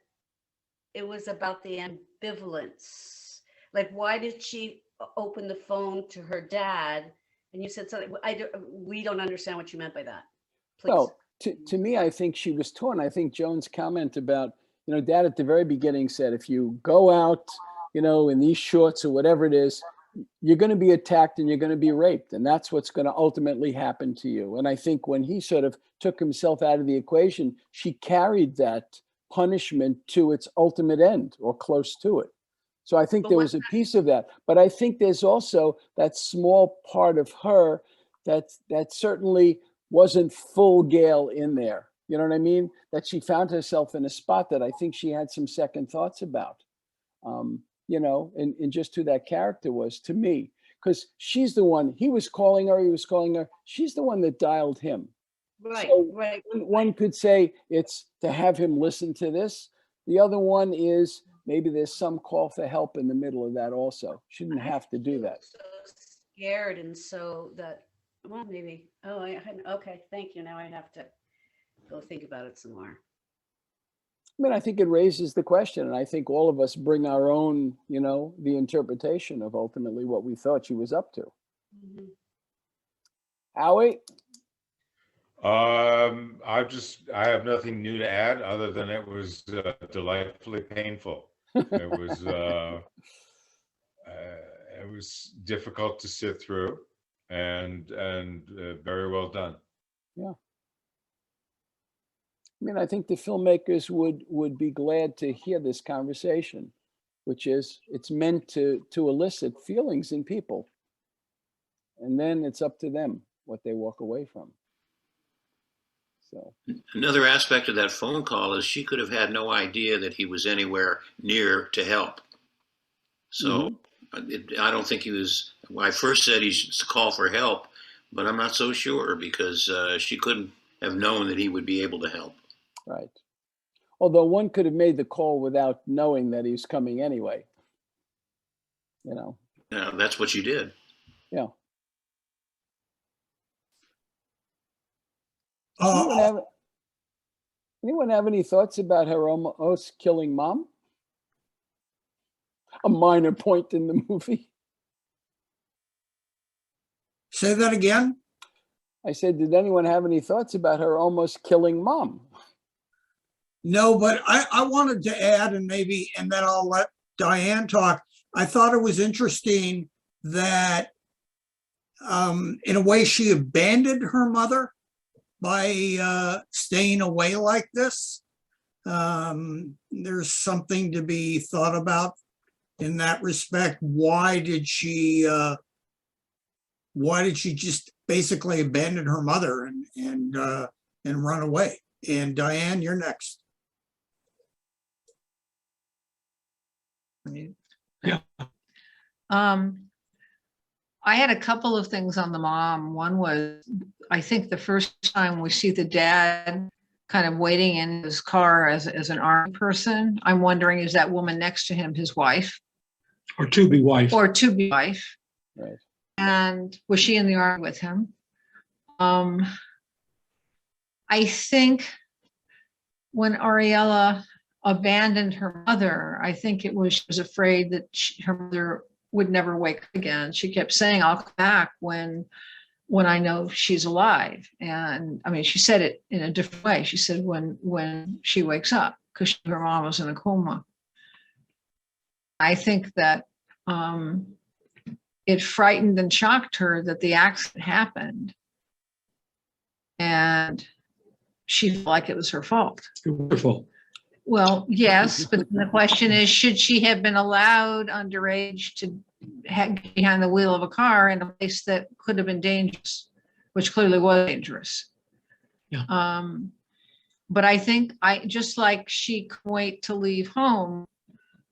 it was about the ambivalence. Like, why did she open the phone to her dad? And you said something. We don't understand what you meant by that. Please. Well, to me, I think she was torn. I think Joan's comment about, Dad at the very beginning said, if you go out you know, in these shorts or whatever it is, you're going to be attacked and you're going to be raped. And that's what's going to ultimately happen to you. And I think when he sort of took himself out of the equation, she carried that punishment to its ultimate end or close to it. So I think there was a piece of that. But I think there's also that small part of her that certainly wasn't full Gail in there. You know what I mean? That she found herself in a spot that I think she had some second thoughts about. You know, and just who that character was to me, because she's the one, he was calling her, she's the one that dialed him. Right, So right. one could say it's to have him listen to this. The other one is maybe there's some call for help in the middle of that also. She didn't have to do that. So scared and so that, well, maybe, oh, okay, thank you. Now I have to go think about it some more. I mean, I think it raises the question, and I think all of us bring our own, you know, the interpretation of ultimately what we thought she was up to. Mhm. Howie? I have nothing new to add other than it was delightfully painful. It was difficult to sit through and very well done. Yeah. I mean, I think the filmmakers would be glad to hear this conversation, which is it's meant to elicit feelings in people. And then it's up to them what they walk away from. So Another aspect of that phone call is she could have had no idea that he was anywhere near to help. So I don't think he was, well, I first said he should call for help, but I'm not so sure because she couldn't have known that he would be able to help. right. Although one could have made the call without knowing that he was coming anyway. You know. That's what you did. Yeah. Anyone have any thoughts about her almost killing mom? A minor point in the movie. Say that again? I said, did anyone have any thoughts about her almost killing mom? No, but I wanted to add, and then I'll let Diane talk. I thought it was interesting that in a way she abandoned her mother by staying away like this. There's something to be thought about in that respect. Why did she just basically abandon her mother and run away? And Diane, you're next. Yeah. I had a couple of things on the mom. One was, I think the first time we see the dad kind of waiting in his car as an army person, I'm wondering, is that woman next to him his wife? Or to-be wife. Or to-be wife. Right. And was she in the army with him? I think when Ariella abandoned her mother, I think it was she was afraid that her mother would never wake up again. She kept saying, I'll come back when I know she's alive. And I mean, she said it in a different way. She said when she wakes up, because her mom was in a coma. I think that it frightened and shocked her that the accident happened. And she felt like it was her fault. Wonderful. Well, yes, but the question is, should she have been allowed underage to get behind the wheel of a car in a place that could have been dangerous, which clearly was dangerous? Yeah. But I think just like she couldn't wait to leave home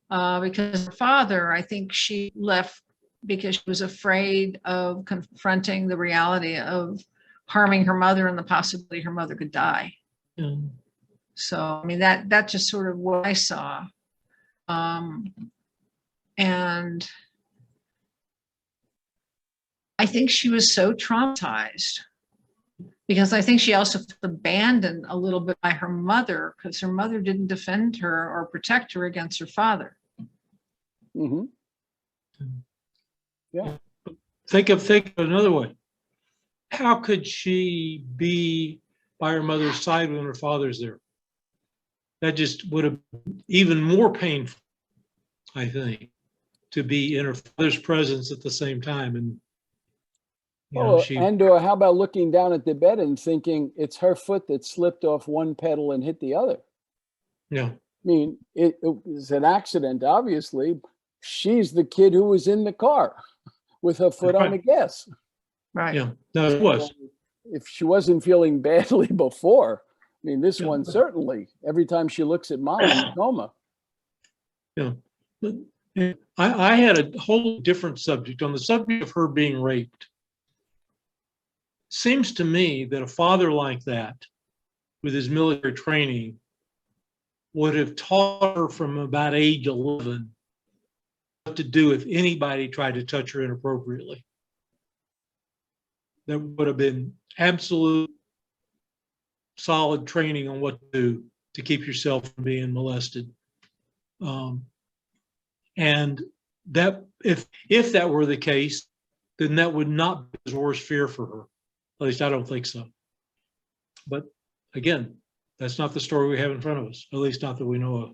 because her father, I think she left because she was afraid of confronting the reality of harming her mother and the possibility her mother could die. Yeah. So, I mean, that's just sort of what I saw. And I think she was so traumatized because I think she also felt abandoned a little bit by her mother because her mother didn't defend her or protect her against her father. Mm-hmm. Yeah. Think of another one. How could she be by her mother's side when her father's there? That just would have been even more painful, I think. to be in her father's presence at the same time. And Oh, she, and or how about looking down at the bed and thinking it's her foot that slipped off one pedal and hit the other? yeah, I mean, it was an accident, obviously. She's the kid who was in the car with her foot on the gas. Right. yeah, no, it was. If she wasn't feeling badly before, I mean, this one certainly, every time she looks at mom in the coma. Yeah. But, I had a whole different subject on the subject of her being raped. Seems to me that a father like that, with his military training, would have taught her from about age 11 what to do if anybody tried to touch her inappropriately. That would have been absolute solid training on what to do to keep yourself from being molested. And that if that were the case, then that would not be his worst fear for her. At least I don't think so. But again, that's not the story we have in front of us, at least not that we know of.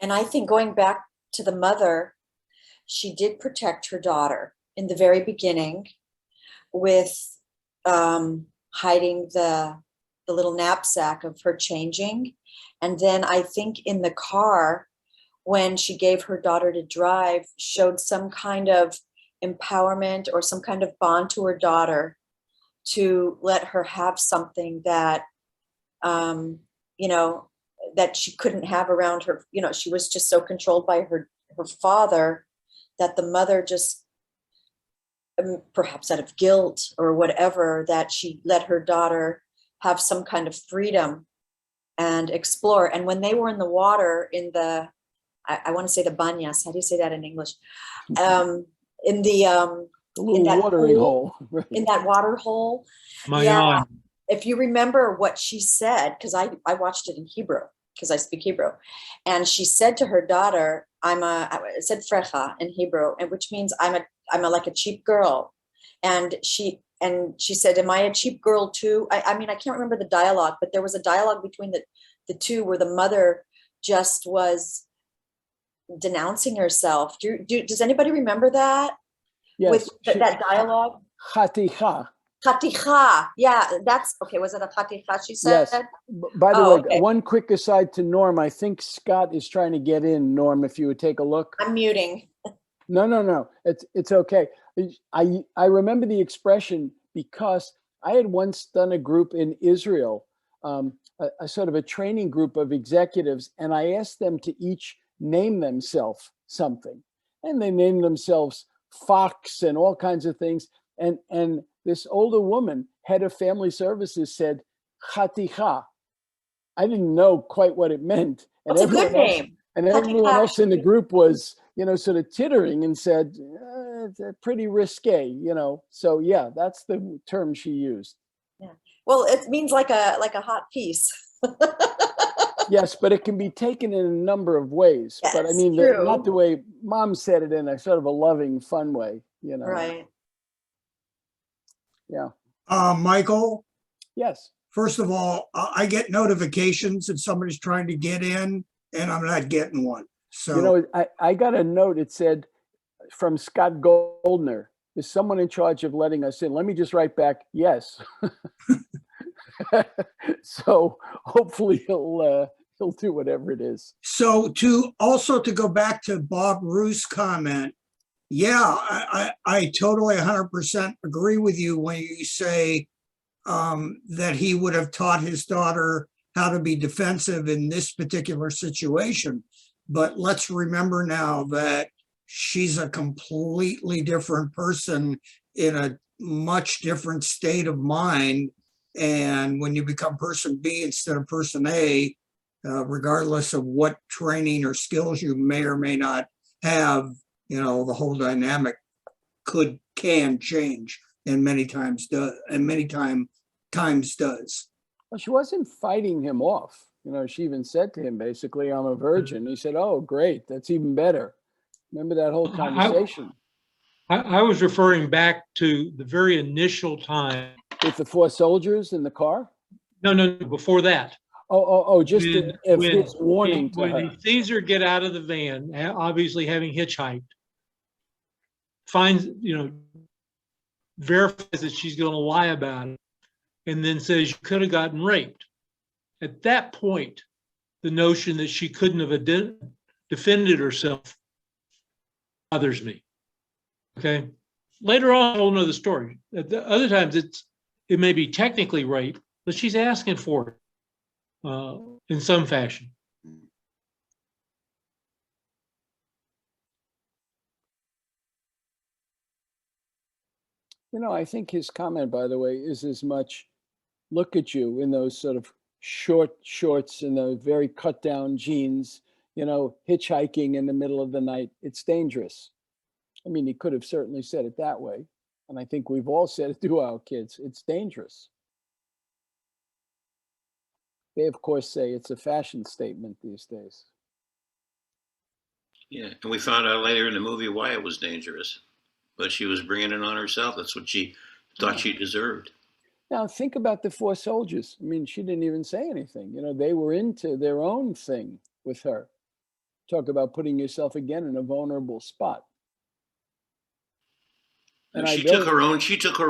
And I think going back to the mother, she did protect her daughter in the very beginning with hiding the little knapsack of her changing. And then I think in the car, when she gave her daughter to drive, showed some kind of empowerment or some kind of bond to her daughter to let her have something that, that she couldn't have around her. She was just so controlled by her father that the mother just, perhaps out of guilt or whatever, that she let her daughter have some kind of freedom and explore. And when they were in the water, in the, I want to say the banyas, how do you say that in English? In the little watering hole. In that water hole. Yeah. If you remember what she said, because I watched it in Hebrew, because I speak Hebrew. And she said to her daughter, it said frecha in Hebrew, and which means I'm like a cheap girl. And she said, am I a cheap girl too? I mean, I can't remember the dialogue, but there was a dialogue between the two where the mother just was denouncing herself. Does anybody remember that? Yes. With that dialogue? Chaticha. Chaticha. Yeah, that's okay. Was it a chaticha she said? Yes. By the way, okay. One quick aside to Norm. I think Scott is trying to get in. Norm, if you would take a look. I'm muting. No. It's okay. I remember the expression because I had once done a group in Israel, a sort of a training group of executives, and I asked them to each name themselves something, and they named themselves Fox and all kinds of things. And this older woman, head of family services, said Chaticha. I didn't know quite what it meant. And That's a good name. And everyone else in the group was, sort of tittering and said, it's pretty risque, So yeah, that's the term she used. Yeah. Well, it means like a hot piece. Yes, but it can be taken in a number of ways. Yes, but I mean, true. not the way mom said it, in a sort of a loving, fun way, Right. Yeah. Michael? Yes. First of all, I get notifications if somebody's trying to get in, and I'm not getting one. So I got a note. It said from Scott Goldner, is someone in charge of letting us in? Let me just write back, yes. So hopefully he'll do whatever it is. So to go back to Bob Roos' comment, yeah, I totally 100% agree with you when you say that he would have taught his daughter how to be defensive in this particular situation. But let's remember now that she's a completely different person in a much different state of mind. And when you become person B instead of person A, regardless of what training or skills you may or may not have, the whole dynamic can change, and many times does. Well, she wasn't fighting him off. She even said to him, basically, I'm a virgin. He said, oh, great. That's even better. Remember that whole conversation? I was referring back to the very initial time. With the 4 soldiers in the car? No, before that. Just if his warning to when her. he sees her get out of the van, obviously having hitchhiked, finds, verifies that she's going to lie about it, and then says you could have gotten raped. At that point, the notion that she couldn't have defended herself bothers me. Okay. Later on, I'll know the story. At the other times, it may be technically rape, but she's asking for it in some fashion. I think his comment, by the way, is as much, look at you in those sort of short shorts and those very cut down jeans, hitchhiking in the middle of the night. It's dangerous. I mean, he could have certainly said it that way. And I think we've all said it to our kids. It's dangerous. They, of course, say it's a fashion statement these days. Yeah, and we found out later in the movie why it was dangerous. But she was bringing it on herself. That's what she thought she deserved. Now, think about the 4 soldiers. I mean, she didn't even say anything. They were into their own thing with her. Talk about putting yourself again in a vulnerable spot. And she took her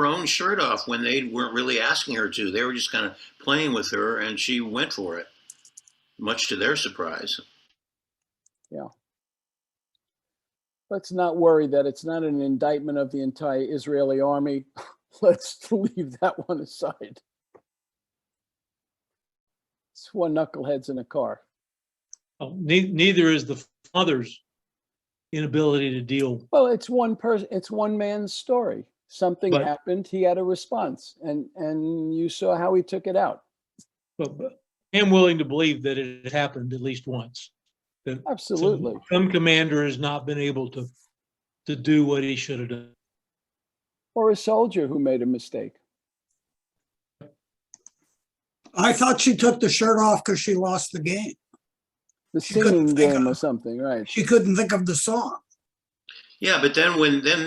own shirt off when they weren't really asking her to. They were just kind of playing with her, and she went for it, much to their surprise. Yeah. Let's not worry that it's not an indictment of the entire Israeli army. Let's leave that one aside. It's 4 knuckleheads in a car. Neither is the father's inability to deal. Well, it's one person. It's one man's story. Something happened. He had a response, and you saw how he took it out. But I'm willing to believe that it had happened at least once. That Absolutely. Some commander has not been able to do what he should have done. Or a soldier who made a mistake. I thought she took the shirt off because she lost the game. The singing game or something, right? She couldn't think of the song. Yeah, but then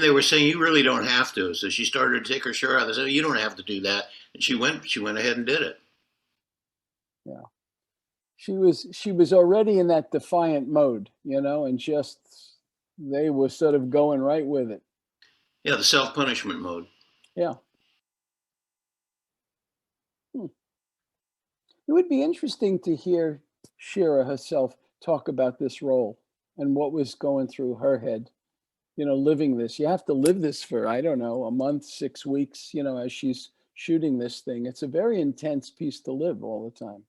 they were saying you really don't have to. So she started to take her shirt off. They said, you don't have to do that. And she went ahead and did it. Yeah. She was already in that defiant mode, and just they were sort of going right with it. Yeah, the self-punishment mode. Yeah. It would be interesting to hear Shira herself talk about this role and what was going through her head, living this. You have to live this for, I don't know, a month, 6 weeks, as she's shooting this thing. It's a very intense piece to live all the time.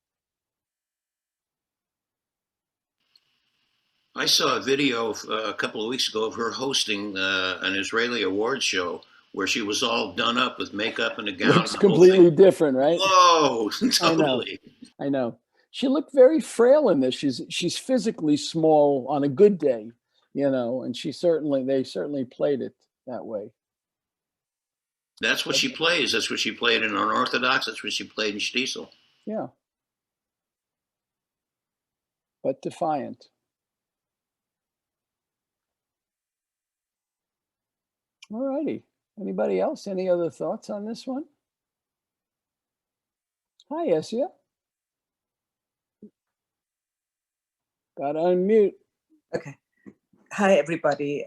I saw a video a couple of weeks ago of her hosting an Israeli awards show where she was all done up with makeup and a gown. Looks completely different, right? Whoa, totally. I know. She looked very frail in this. She's physically small on a good day, and they certainly played it that way. That's what she plays. That's what she played in Unorthodox. That's what she played in Stiesel. Yeah. But defiant. All righty. Anybody else? Any other thoughts on this one? Hi, Essia. Got to unmute. Okay. Hi, everybody.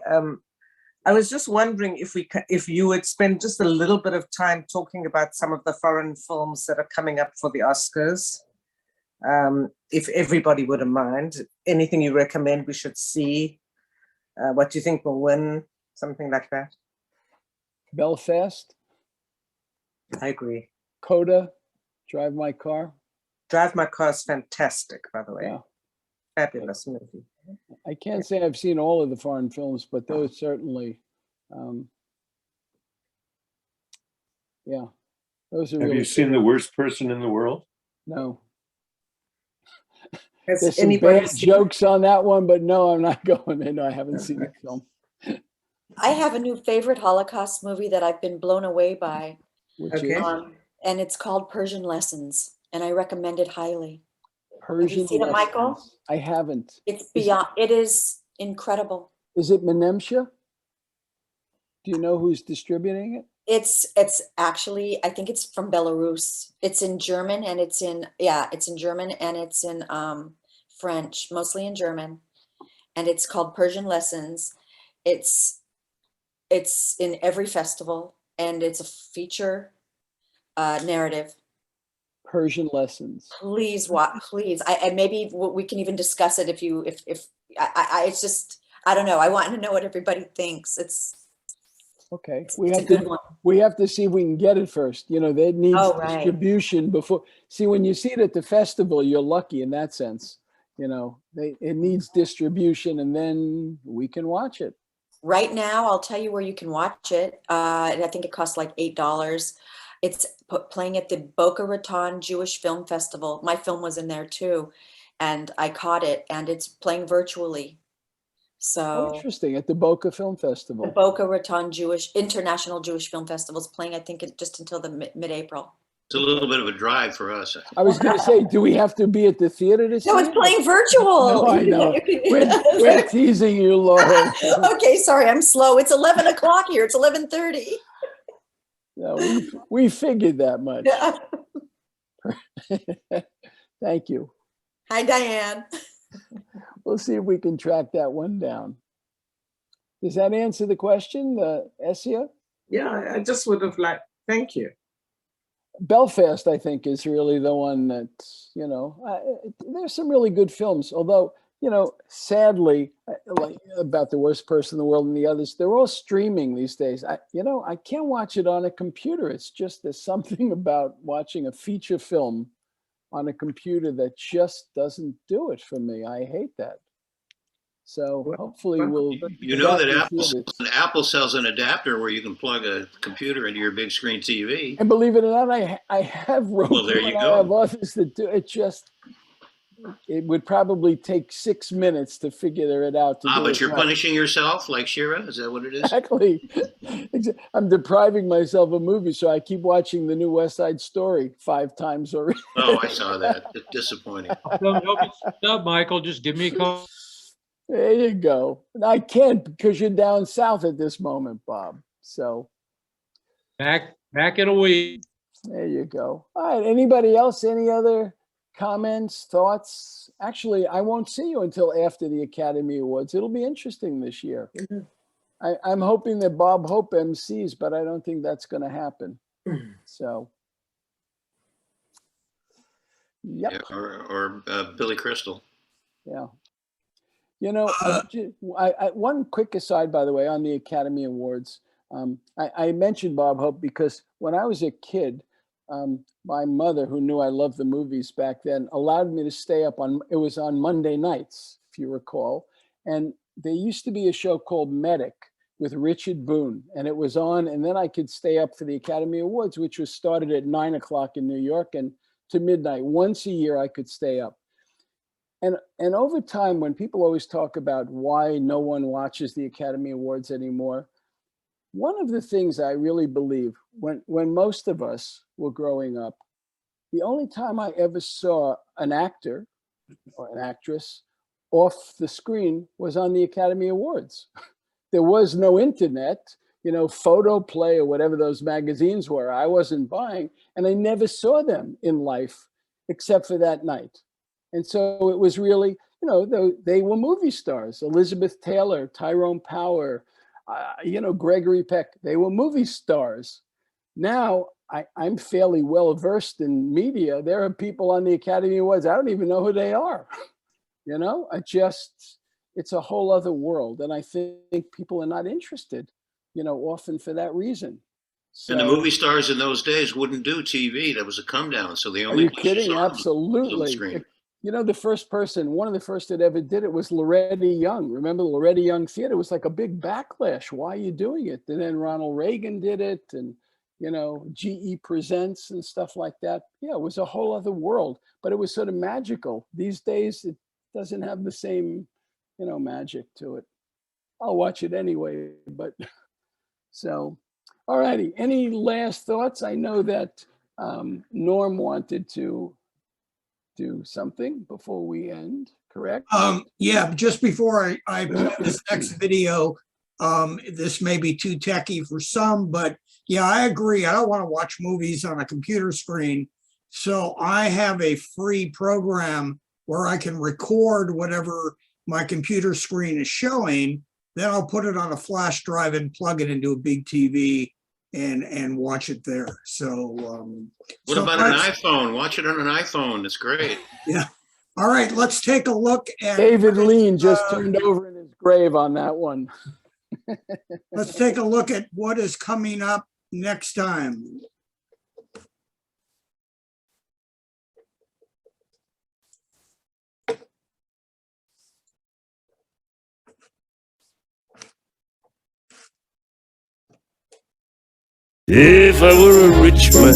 I was just wondering if you would spend just a little bit of time talking about some of the foreign films that are coming up for the Oscars. If everybody wouldn't mind, anything you recommend we should see, what do you think will win, something like that. Belfast. I agree. Coda, Drive My Car. Drive My Car is fantastic, by the way. Yeah. Fabulous movie. I can't say I've seen all of the foreign films, but those certainly, yeah, those are. Have really you seen The Worst Person in the World? No. Has There's some bad jokes on that one, but no, I'm not going in. I haven't seen the film. I have a new favorite Holocaust movie that I've been blown away by. Which is? And it's called Persian Lessons, and I recommend it highly. Persian Have you seen it, Michael? I haven't. It's beyond, it is incredible. Is it Menemsha? Do you know who's distributing it? It's actually, I think it's from Belarus. It's in German and it's in, yeah, it's in German and it's in French, mostly in German. And it's called Persian Lessons. It's in every festival and it's a feature narrative. Persian Lessons. Please watch, please. And maybe we can even discuss it if it's just, I don't know. I want to know what everybody thinks. Okay, it's a good one. we have to see if we can get it first. You know, they need Oh, right. distribution before. See, when you see it at the festival, you're lucky in that sense. You know, it needs distribution, and then we can watch it. Right now, I'll tell you where you can watch it. I think it costs like $8. It's playing at the Boca Raton Jewish Film Festival. My film was in there too, and I caught it, and it's playing virtually. So Interesting, at the Boca Film Festival. the Boca Raton International Jewish Film Festival is playing, I think, just until the mid-April. It's a little bit of a drive for us. I was going to say, do we have to be at the theater to see No, it's it? playing virtual. No, I know. We're teasing you, Laura. Okay, sorry, I'm slow. It's 11 o'clock here. It's 11:30. No, we figured that much. Thank you. Hi, Diane. We'll see if we can track that one down. Does that answer the question, Essia? Yeah, I just would have liked, thank you. Belfast, I think, is really the one that, you know, there's some really good films, although, you know, sadly, like About the Worst Person in the World and the others, they're all streaming these days. I can't watch it on a computer. It's just, there's something about watching a feature film on a computer that just doesn't do it for me. I hate that. So hopefully we'll. You know that Apple sells an adapter where you can plug a computer into your big screen TV. And believe it or not, I have Roku. Well, there you and go. I have others that do it. It would probably take 6 minutes to figure it out. But you're punishing yourself like Shira? Is that what it is? Exactly. I'm depriving myself of movies, so I keep watching the new West Side Story 5 times already. Oh, I saw that. It's disappointing. Don't get up, Michael. Just give me a call. There you go. And I can't because you're down south at this moment, Bob. So Back in a week. there you go. All right. Anybody else? Any other comments, thoughts? Actually, I won't see you until after the Academy Awards. It'll be interesting this year. I'm hoping that Bob Hope MCs, but I don't think that's going to happen. So, yep. Yeah, or Billy Crystal. Yeah. You know, one quick aside, by the way, on the Academy Awards. I mentioned Bob Hope because when I was a kid, my mother, who knew I loved the movies back then, allowed me to stay up it was on Monday nights, if you recall. And there used to be a show called Medic with Richard Boone, and it was on, and then I could stay up for the Academy Awards, which was started at 9 o'clock in New York and to midnight. Once a year, I could stay up. And over time, when people always talk about why no one watches the Academy Awards anymore, one of the things I really believe, when most of us were growing up, the only time I ever saw an actor or an actress off the screen was on the Academy Awards. There was no internet, you know, Photo Play or whatever those magazines were. I wasn't buying, and I never saw them in life except for that night. And so it was really, you know, they were movie stars. Elizabeth Taylor, Tyrone Power, you know, Gregory Peck, they were movie stars. Now I'm fairly well versed in media. There are people on the Academy Awards, I don't even know who they are. You know, it's a whole other world. And I think people are not interested, you know, often for that reason. So, and the movie stars in those days wouldn't do TV. That was a come down. So the are only you kidding? Absolutely. You know, one of the first that ever did it was Loretta Young. Remember Loretta Young Theater? It was like a big backlash. Why are you doing it? And then Ronald Reagan did it, and, you know, GE Presents and stuff like that. Yeah, it was a whole other world, but it was sort of magical. These days, it doesn't have the same, you know, magic to it. I'll watch it anyway, but so, all righty. Any last thoughts? I know that Norm wanted to do something before we end, correct? Yeah, just before I put this next video, this may be too techy for some, but Yeah, I agree. I don't want to watch movies on a computer screen. So I have a free program where I can record whatever my computer screen is showing. Then I'll put it on a flash drive and plug it into a big TV and watch it there. So What about an iPhone? Watch it on an iPhone. It's great. Yeah. All right, let's take a look at David Lean just turned over in his grave on that one. let's take a look at what is coming up next time. If I were a rich man.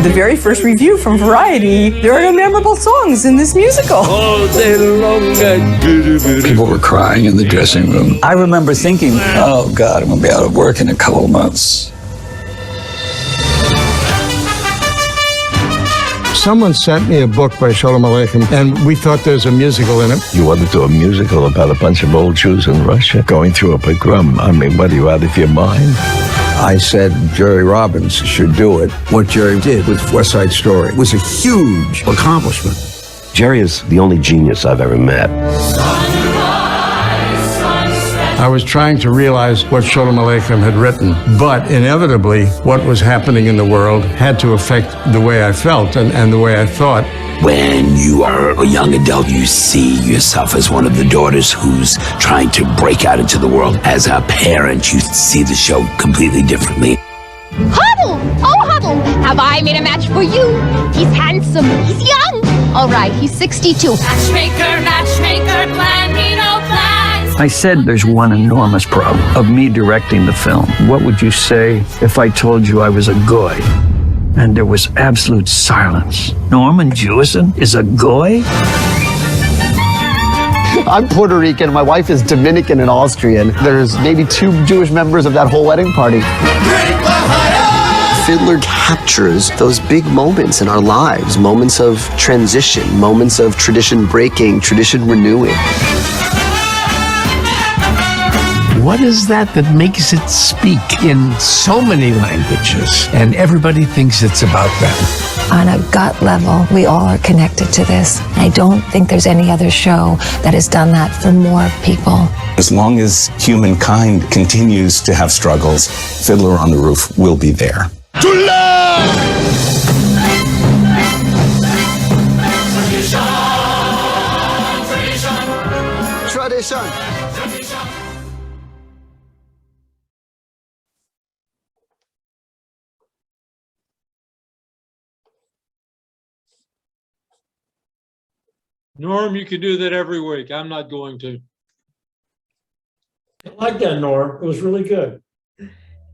The very first review from Variety, there are no memorable songs in this musical. All day long I People were crying in the dressing room. I remember thinking, oh God, I'm gonna be out of work in a couple of months. Someone sent me a book by Shalom Aleichem, and we thought there was a musical in it. You want to do a musical about a bunch of old Jews in Russia going through a pogrom? I mean, what, are you out of your mind? I said Jerry Robbins should do it. What Jerry did with West Side Story was a huge accomplishment. Jerry is the only genius I've ever met. I was trying to realize what Shalom Aleichem had written, but inevitably, what was happening in the world had to affect the way I felt and the way I thought. When you are a young adult, you see yourself as one of the daughters who's trying to break out into the world. As a parent, you see the show completely differently. Huddle! Oh, Huddle! Have I made a match for you? He's handsome. He's young. All right, he's 62. Matchmaker, matchmaker, plan me no plans. I said there's one enormous problem of me directing the film. What would you say if I told you I was a goy? And there was absolute silence. Norman Jewison is a goy? I'm Puerto Rican. My wife is Dominican and Austrian. There's maybe 2 Jewish members of that whole wedding party. Fiddler captures those big moments in our lives, moments of transition, moments of tradition breaking, tradition renewing. What is that makes it speak in so many languages and everybody thinks it's about them? On a gut level, we all are connected to this. I don't think there's any other show that has done that for more people. As long as humankind continues to have struggles, Fiddler on the Roof will be there. To love! Tradition. Norm, you could do that every week. I'm not going to. I like that, Norm. It was really good.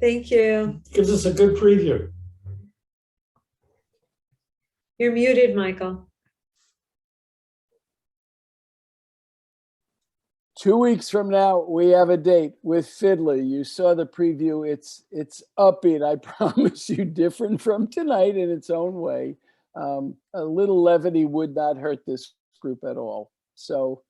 Thank you. Gives us a good preview. You're muted, Michael. 2 weeks from now, we have a date with Fiddler. You saw the preview. It's upbeat. I promise you, different from tonight in its own way. A little levity would not hurt this group at all. So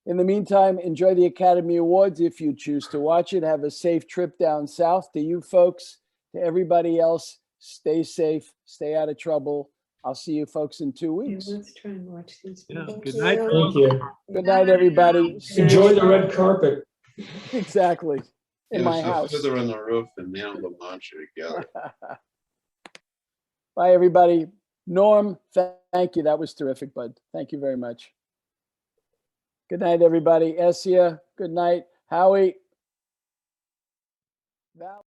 in the meantime, enjoy the Academy Awards if you choose to watch it. Have a safe trip down south. To you folks, to everybody else, stay safe, stay out of trouble. I'll see you folks in 2 weeks. Yeah, let's try and watch these. Yeah, Thank good you. night. Thank you. Good night, everybody. Enjoy the red carpet. Exactly. In my house. Fiddler on the Roof and Man of La Mancha together. Bye, everybody. Norm, thank you. That was terrific, bud. Thank you very much. Good night, everybody. Essia, good night. Howie. Val.